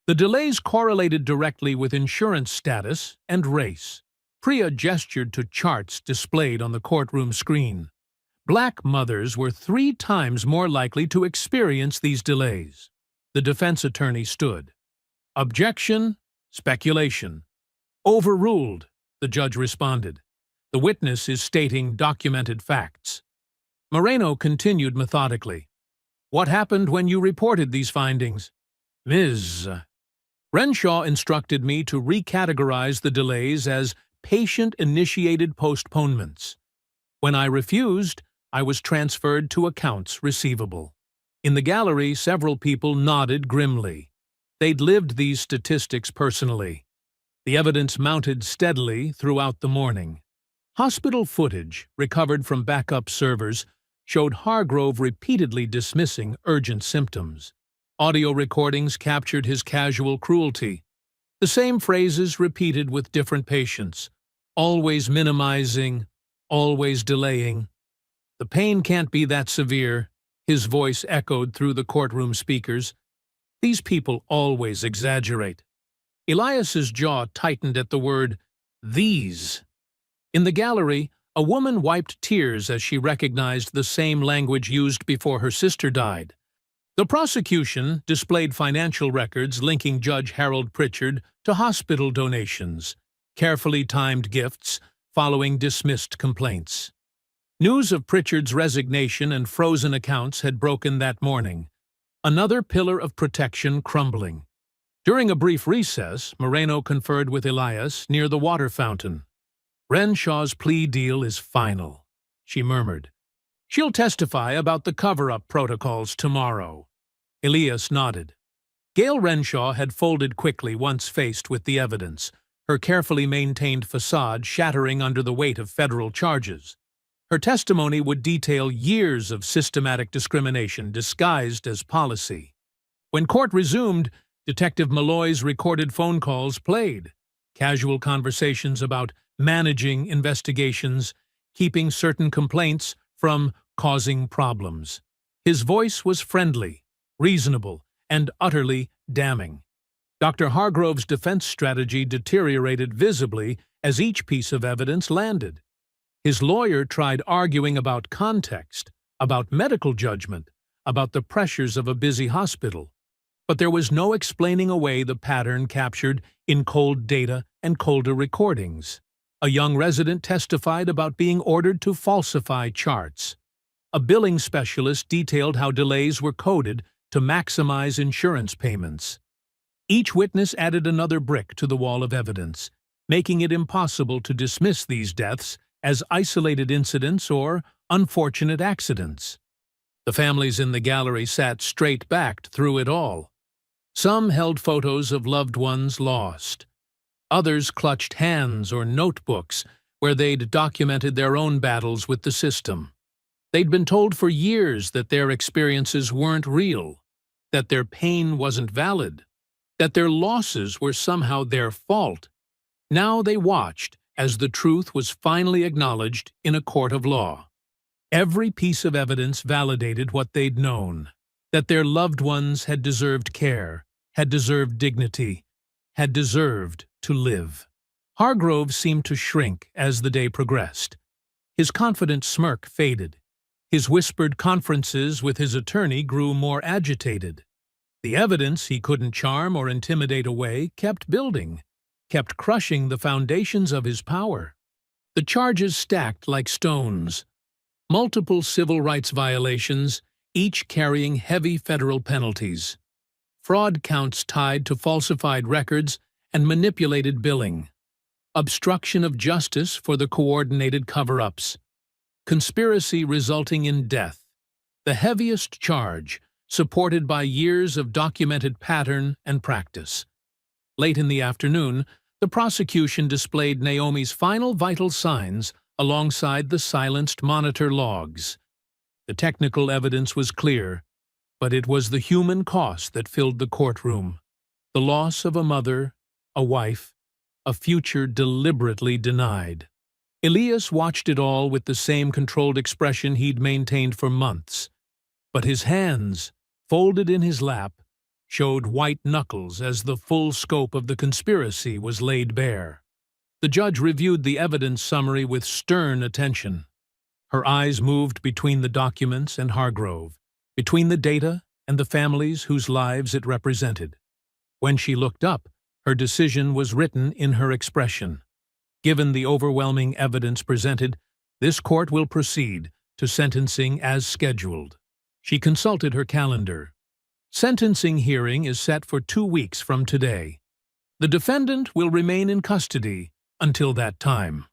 S1: The delays correlated directly with insurance status and race." Priya gestured to charts displayed on the courtroom screen. Black mothers were 3 times more likely to experience these delays. The defense attorney stood. "Objection, speculation." "Overruled," the judge responded. "The witness is stating documented facts." Moreno continued methodically. "What happened when you reported these findings?" "Ms. Renshaw instructed me to recategorize the delays as patient-initiated postponements. When I refused, I was transferred to accounts receivable." In the gallery, several people nodded grimly. They'd lived these statistics personally. The evidence mounted steadily throughout the morning. Hospital footage, recovered from backup servers, showed Hargrove repeatedly dismissing urgent symptoms. Audio recordings captured his casual cruelty. The same phrases repeated with different patients, always minimizing, always delaying. "The pain can't be that severe," his voice echoed through the courtroom speakers. "These people always exaggerate." Elias's jaw tightened at the word "these." In the gallery, A woman wiped tears as she recognized the same language used before her sister died. The prosecution displayed financial records linking Judge Harold Pritchard to hospital donations, carefully timed gifts following dismissed complaints. News of Pritchard's resignation and frozen accounts had broken that morning, another pillar of protection crumbling. During a brief recess, Moreno conferred with Elias near the water fountain. "Renshaw's plea deal is final," she murmured. "She'll testify about the cover-up protocols tomorrow." Elias nodded. Gail Renshaw had folded quickly once faced with the evidence, her carefully maintained facade shattering under the weight of federal charges. Her testimony would detail years of systematic discrimination disguised as policy. When court resumed, Detective Malloy's recorded phone calls played, casual conversations about managing investigations, keeping certain complaints from causing problems. His voice was friendly, reasonable, and utterly damning. Dr. Hargrove's defense strategy deteriorated visibly as each piece of evidence landed. His lawyer tried arguing about context, about medical judgment, about the pressures of a busy hospital. But there was no explaining away the pattern captured in cold data and colder recordings. A young resident testified about being ordered to falsify charts. A billing specialist detailed how delays were coded to maximize insurance payments. Each witness added another brick to the wall of evidence, making it impossible to dismiss these deaths as isolated incidents or unfortunate accidents. The families in the gallery sat straight-backed through it all. Some held photos of loved ones lost. Others clutched hands or notebooks where they'd documented their own battles with the system. They'd been told for years that their experiences weren't real, that their pain wasn't valid, that their losses were somehow their fault. Now they watched as the truth was finally acknowledged in a court of law. Every piece of evidence validated what they'd known, that their loved ones had deserved care, had deserved dignity, had deserved to live. Hargrove seemed to shrink as the day progressed. His confident smirk faded. His whispered conferences with his attorney grew more agitated. The evidence he couldn't charm or intimidate away kept building, kept crushing the foundations of his power. The charges stacked like stones. Multiple civil rights violations, each carrying heavy federal penalties. Fraud counts tied to falsified records and manipulated billing. Obstruction of justice for the coordinated cover-ups. Conspiracy resulting in death. The heaviest charge, supported by years of documented pattern and practice. Late in the afternoon, the prosecution displayed Naomi's final vital signs alongside the silenced monitor logs. The technical evidence was clear, but it was the human cost that filled the courtroom. The loss of a mother, a wife, a future deliberately denied. Elias watched it all with the same controlled expression he'd maintained for months. But his hands, folded in his lap, showed white knuckles as the full scope of the conspiracy was laid bare. The judge reviewed the evidence summary with stern attention. Her eyes moved between the documents and Hargrove, between the data and the families whose lives it represented. When she looked up, her decision was written in her expression. Given the overwhelming evidence presented, this court will proceed to sentencing as scheduled. She consulted her calendar. Sentencing hearing is set for 2 weeks from today. The defendant will remain in custody until that time.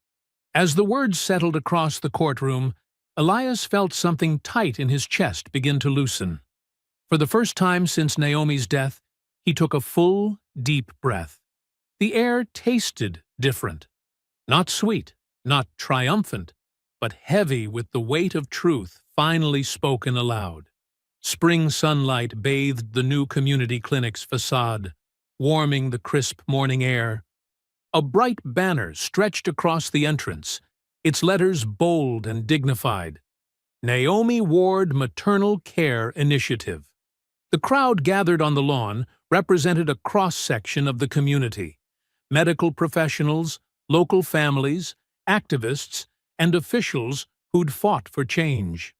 S1: As the words settled across the courtroom, Elias felt something tight in his chest begin to loosen. For the first time since Naomi's death, he took a full, deep breath. The air tasted different. Not sweet, not triumphant, but heavy with the weight of truth finally spoken aloud. Spring sunlight bathed the new community clinic's facade, warming the crisp morning air. A bright banner stretched across the entrance, its letters bold and dignified. Naomi Ward Maternal Care Initiative. The crowd gathered on the lawn represented a cross-section of the community. Medical professionals, local families, activists, and officials who'd fought for change.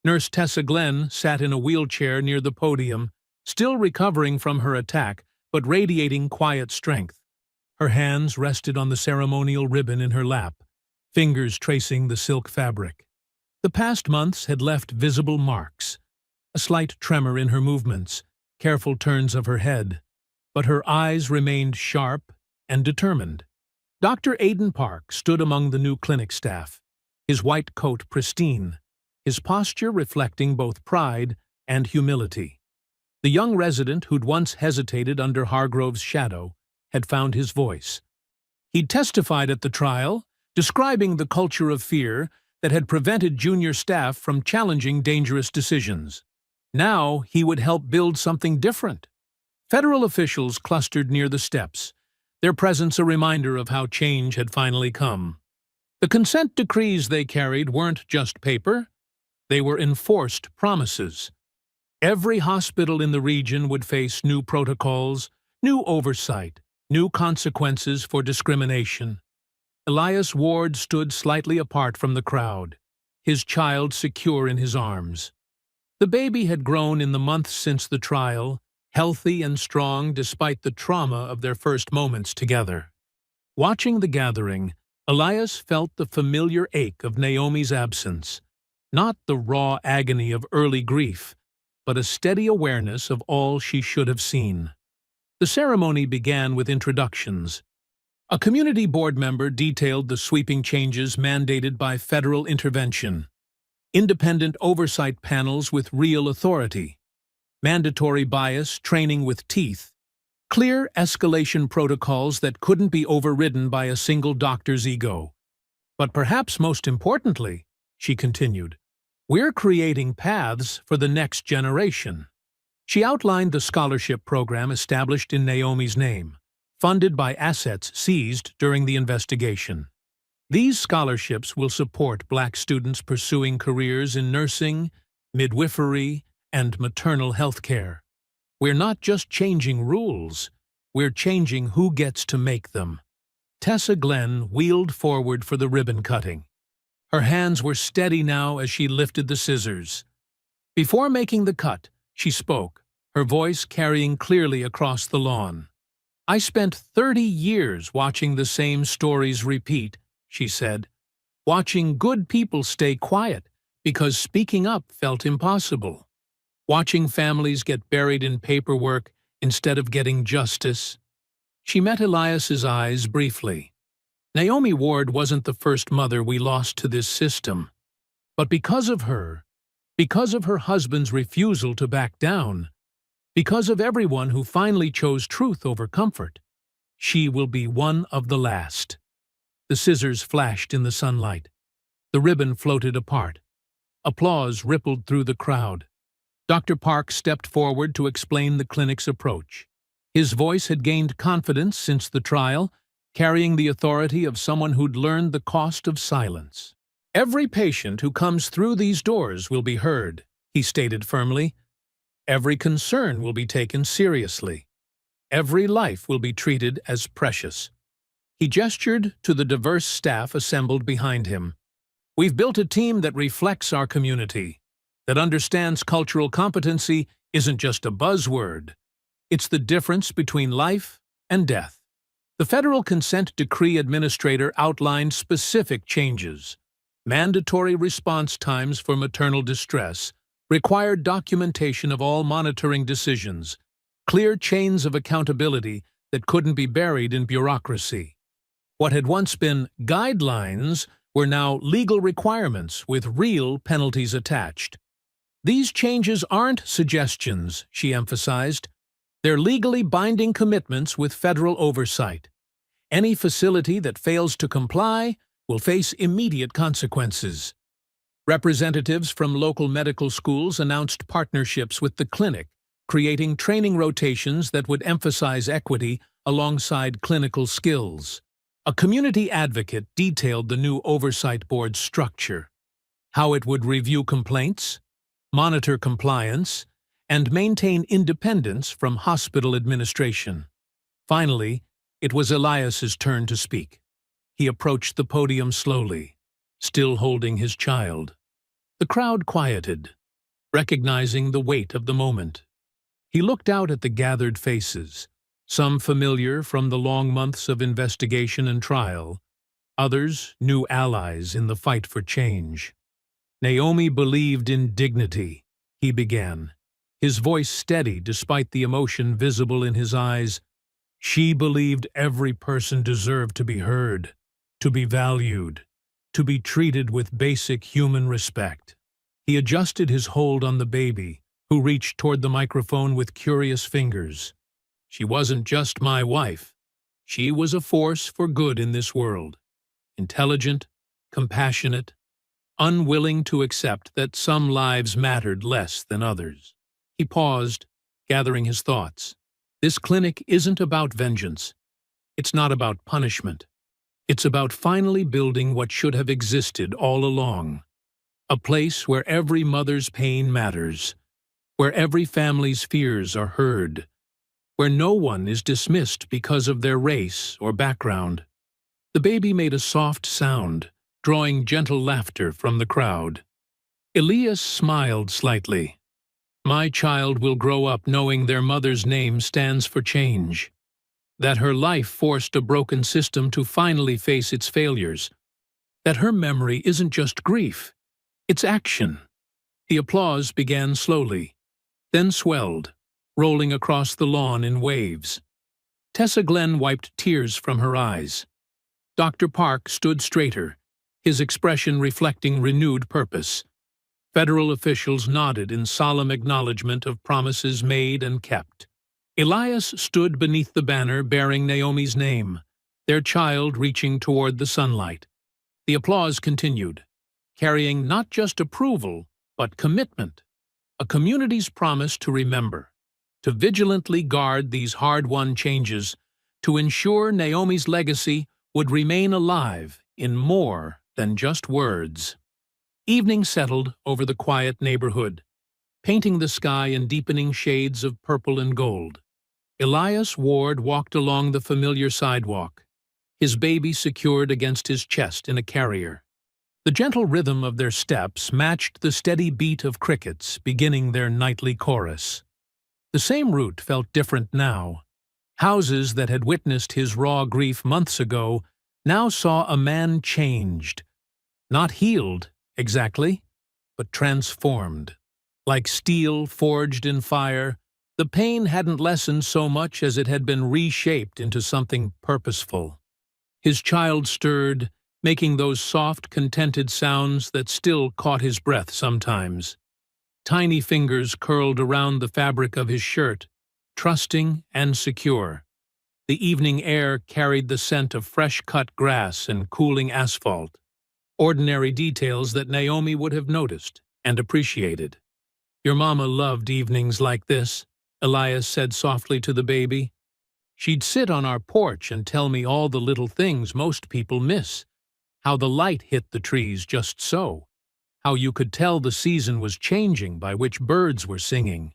S1: Nurse Tessa Glenn sat in a wheelchair near the podium, still recovering from her attack, but radiating quiet strength. Her hands rested on the ceremonial ribbon in her lap, fingers tracing the silk fabric. The past months had left visible marks, a slight tremor in her movements, careful turns of her head, but her eyes remained sharp and determined. Dr. Aidan Park stood among the new clinic staff, his white coat pristine, his posture reflecting both pride and humility. The young resident who'd once hesitated under Hargrove's shadow had found his voice. He'd testified at the trial, describing the culture of fear that had prevented junior staff from challenging dangerous decisions. Now he would help build something different. Federal officials clustered near the steps, their presence a reminder of how change had finally come. The consent decrees they carried weren't just paper, they were enforced promises. Every hospital in the region would face new protocols, new oversight, new consequences for discrimination. Elias Ward stood slightly apart from the crowd, his child secure in his arms. The baby had grown in the months since the trial, healthy and strong despite the trauma of their first moments together. Watching the gathering, Elias felt the familiar ache of Naomi's absence, not the raw agony of early grief, but a steady awareness of all she should have seen. The ceremony began with introductions. A community board member detailed the sweeping changes mandated by federal intervention. Independent oversight panels with real authority. Mandatory bias training with teeth. Clear escalation protocols that couldn't be overridden by a single doctor's ego. But perhaps most importantly, she continued, we're creating paths for the next generation. She outlined the scholarship program established in Naomi's name, funded by assets seized during the investigation. These scholarships will support Black students pursuing careers in nursing, midwifery, and maternal health care. We're not just changing rules, we're changing who gets to make them. Tessa Glenn wheeled forward for the ribbon cutting. Her hands were steady now as she lifted the scissors. Before making the cut, she spoke, her voice carrying clearly across the lawn. I spent 30 years watching the same stories repeat, she said, watching good people stay quiet because speaking up felt impossible, watching families get buried in paperwork instead of getting justice. She met Elias's eyes briefly. Naomi Ward wasn't the first mother we lost to this system. But because of her husband's refusal to back down, because of everyone who finally chose truth over comfort, she will be one of the last. The scissors flashed in the sunlight. The ribbon floated apart. Applause rippled through the crowd. Dr. Park stepped forward to explain the clinic's approach. His voice had gained confidence since the trial, carrying the authority of someone who'd learned the cost of silence. Every patient who comes through these doors will be heard, he stated firmly. Every concern will be taken seriously. Every life will be treated as precious. He gestured to the diverse staff assembled behind him. We've built a team that reflects our community, that understands cultural competency isn't just a buzzword. It's the difference between life and death. The Federal Consent Decree Administrator outlined specific changes. Mandatory response times for maternal distress, required documentation of all monitoring decisions, clear chains of accountability that couldn't be buried in bureaucracy. What had once been guidelines were now legal requirements with real penalties attached. These changes aren't suggestions, she emphasized. They're legally binding commitments with federal oversight. Any facility that fails to comply will face immediate consequences. Representatives from local medical schools announced partnerships with the clinic, creating training rotations that would emphasize equity alongside clinical skills. A community advocate detailed the new oversight board's structure, how it would review complaints, monitor compliance, and maintain independence from hospital administration. Finally, it was Elias's turn to speak. He approached the podium slowly, still holding his child. The crowd quieted, recognizing the weight of the moment. He looked out at the gathered faces, some familiar from the long months of investigation and trial, others new allies in the fight for change. Naomi believed in dignity, he began, his voice steady despite the emotion visible in his eyes. She believed every person deserved to be heard, to be valued, to be treated with basic human respect. He adjusted his hold on the baby, who reached toward the microphone with curious fingers. She wasn't just my wife. She was a force for good in this world. Intelligent, compassionate, unwilling to accept that some lives mattered less than others. He paused, gathering his thoughts. This clinic isn't about vengeance. It's not about punishment. It's about finally building what should have existed all along. A place where every mother's pain matters, where every family's fears are heard, where no one is dismissed because of their race or background. The baby made a soft sound, drawing gentle laughter from the crowd. Elias smiled slightly. My child will grow up knowing their mother's name stands for change, that her life forced a broken system to finally face its failures, that her memory isn't just grief, it's action. The applause began slowly, then swelled, rolling across the lawn in waves. Tessa Glenn wiped tears from her eyes. Dr. Park stood straighter, his expression reflecting renewed purpose. Federal officials nodded in solemn acknowledgement of promises made and kept. Elias stood beneath the banner bearing Naomi's name, their child reaching toward the sunlight. The applause continued, carrying not just approval, but commitment, a community's promise to remember, to vigilantly guard these hard-won changes, to ensure Naomi's legacy would remain alive in more than just words. Evening settled over the quiet neighborhood, painting the sky in deepening shades of purple and gold. Elias Ward walked along the familiar sidewalk, his baby secured against his chest in a carrier. The gentle rhythm of their steps matched the steady beat of crickets beginning their nightly chorus. The same route felt different now. Houses that had witnessed his raw grief months ago now saw a man changed, not healed, exactly, but transformed. Like steel forged in fire, the pain hadn't lessened so much as it had been reshaped into something purposeful. His child stirred, making those soft, contented sounds that still caught his breath sometimes. Tiny fingers curled around the fabric of his shirt, trusting and secure. The evening air carried the scent of fresh-cut grass and cooling asphalt. Ordinary details that Naomi would have noticed and appreciated. Your mama loved evenings like this, Elias said softly to the baby. She'd sit on our porch and tell me all the little things most people miss, how the light hit the trees just so, how you could tell the season was changing by which birds were singing.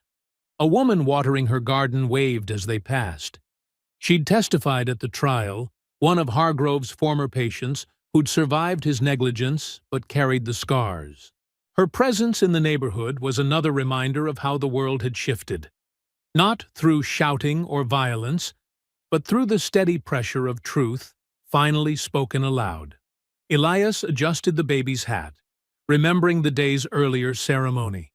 S1: A woman watering her garden waved as they passed. She'd testified at the trial, one of Hargrove's former patients, who'd survived his negligence but carried the scars. Her presence in the neighborhood was another reminder of how the world had shifted. Not through shouting or violence, but through the steady pressure of truth, finally spoken aloud. Elias adjusted the baby's hat, remembering the day's earlier ceremony.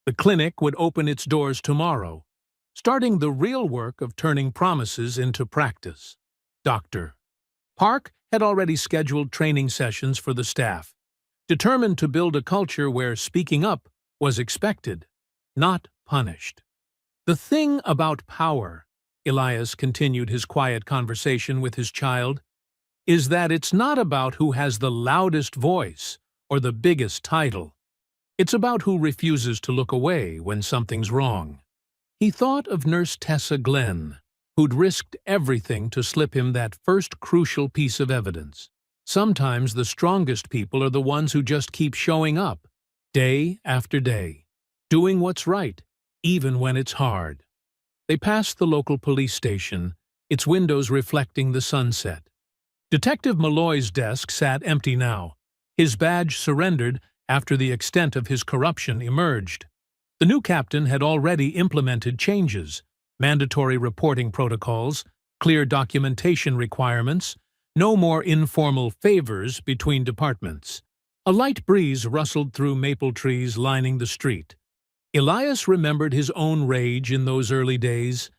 S1: The clinic would open its doors tomorrow, starting the real work of turning promises into practice. Dr. Park had already scheduled training sessions for the staff, determined to build a culture where speaking up was expected, not punished. The thing about power, Elias continued his quiet conversation with his child, is that it's not about who has the loudest voice or the biggest title. It's about who refuses to look away when something's wrong. He thought of Nurse Tessa Glenn, who'd risked everything to slip him that first crucial piece of evidence. Sometimes the strongest people are the ones who just keep showing up, day after day, doing what's right, even when it's hard. They passed the local police station, its windows reflecting the sunset. Detective Malloy's desk sat empty now, His badge surrendered after the extent of his corruption emerged. The new captain had already implemented changes, mandatory reporting protocols, clear documentation requirements, no more informal favors between departments. A light breeze rustled through maple trees lining the street. Elias remembered his own rage in those early days,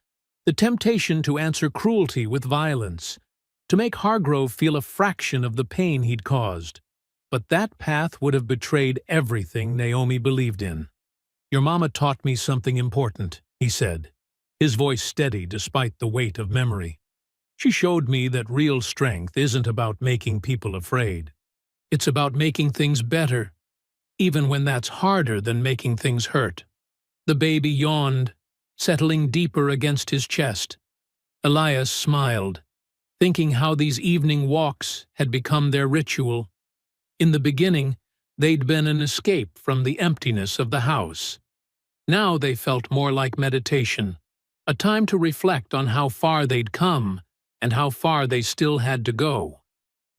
S1: the temptation to answer cruelty with violence, to make Hargrove feel a fraction of the pain he'd caused. But that path would have betrayed everything Naomi believed in. "Your mama taught me something important," he said, his voice steady despite the weight of memory. "She showed me that real strength isn't about making people afraid. It's about making things better, even when that's harder than making things hurt." The baby yawned, settling deeper against his chest. Elias smiled, thinking how these evening walks had become their ritual. In the beginning, they'd been an escape from the emptiness of the house. Now they felt more like meditation, a time to reflect on how far they'd come and how far they still had to go.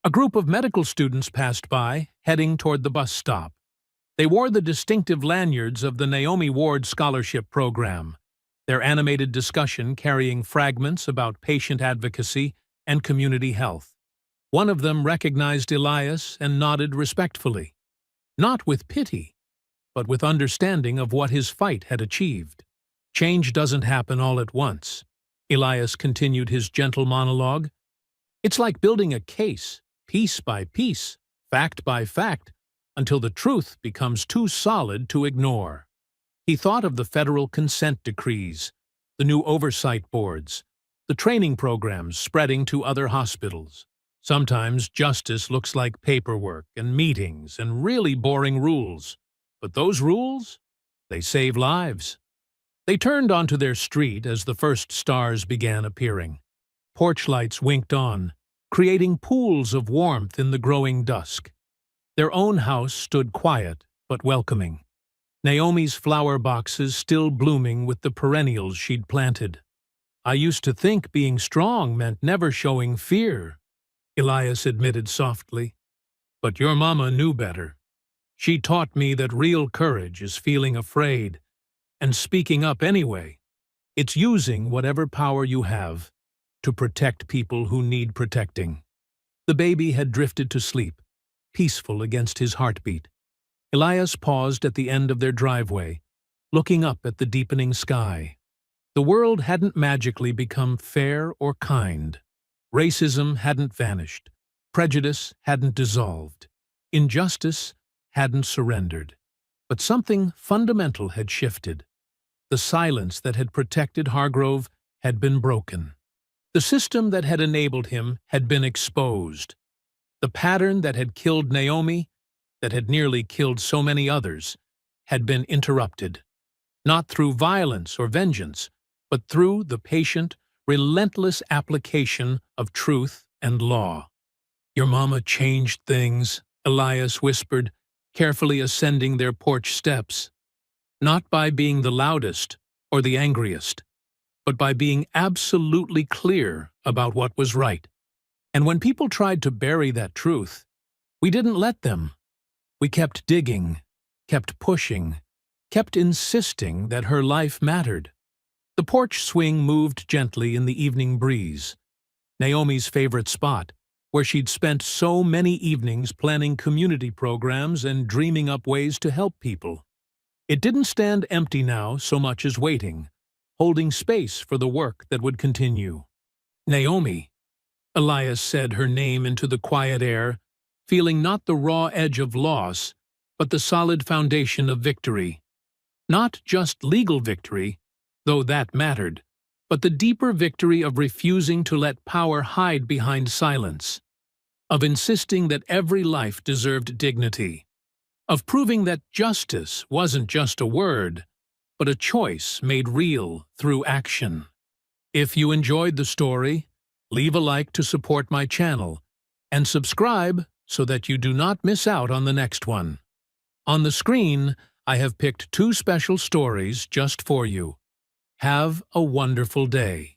S1: A group of medical students passed by, heading toward the bus stop. They wore the distinctive lanyards of the Naomi Ward Scholarship Program, their animated discussion carrying fragments about patient advocacy and community health. One of them recognized Elias and nodded respectfully, not with pity, but with understanding of what his fight had achieved. "Change doesn't happen all at once," Elias continued his gentle monologue. "It's like building a case, piece by piece, fact by fact, until the truth becomes too solid to ignore." He thought of the federal consent decrees, the new oversight boards, the training programs spreading to other hospitals. Sometimes justice looks like paperwork and meetings and really boring rules. But those rules? They save lives. They turned onto their street as the first stars began appearing. Porch lights winked on, creating pools of warmth in the growing dusk. Their own house stood quiet but welcoming, Naomi's flower boxes still blooming with the perennials she'd planted. "I used to think being strong meant never showing fear," Elias admitted softly. "But your mama knew better. She taught me that real courage is feeling afraid and speaking up anyway. It's using whatever power you have to protect people who need protecting." The baby had drifted to sleep, peaceful against his heartbeat. Elias paused at the end of their driveway, looking up at the deepening sky. The world hadn't magically become fair or kind. Racism hadn't vanished. Prejudice hadn't dissolved. Injustice hadn't surrendered. But something fundamental had shifted. The silence that had protected Hargrove had been broken. The system that had enabled him had been exposed. The pattern that had killed Naomi, that had nearly killed so many others, had been interrupted. Not through violence or vengeance, but through the patient, relentless application of truth and law. "Your mama changed things," Elias whispered, carefully ascending their porch steps. "Not by being the loudest or the angriest, but by being absolutely clear about what was right. And when people tried to bury that truth, we didn't let them. We kept digging, kept pushing, kept insisting that her life mattered." The porch swing moved gently in the evening breeze, Naomi's favorite spot, where she'd spent so many evenings planning community programs and dreaming up ways to help people. It didn't stand empty now so much as waiting, holding space for the work that would continue. "Naomi," Elias said her name into the quiet air, feeling not the raw edge of loss, but the solid foundation of victory. Not just legal victory, though that mattered, but the deeper victory of refusing to let power hide behind silence, of insisting that every life deserved dignity, of proving that justice wasn't just a word, but a choice made real through action. If you enjoyed the story, leave a like to support my channel, and subscribe so that you do not miss out on the next one. On the screen, I have picked 2 special stories just for you. Have a wonderful day.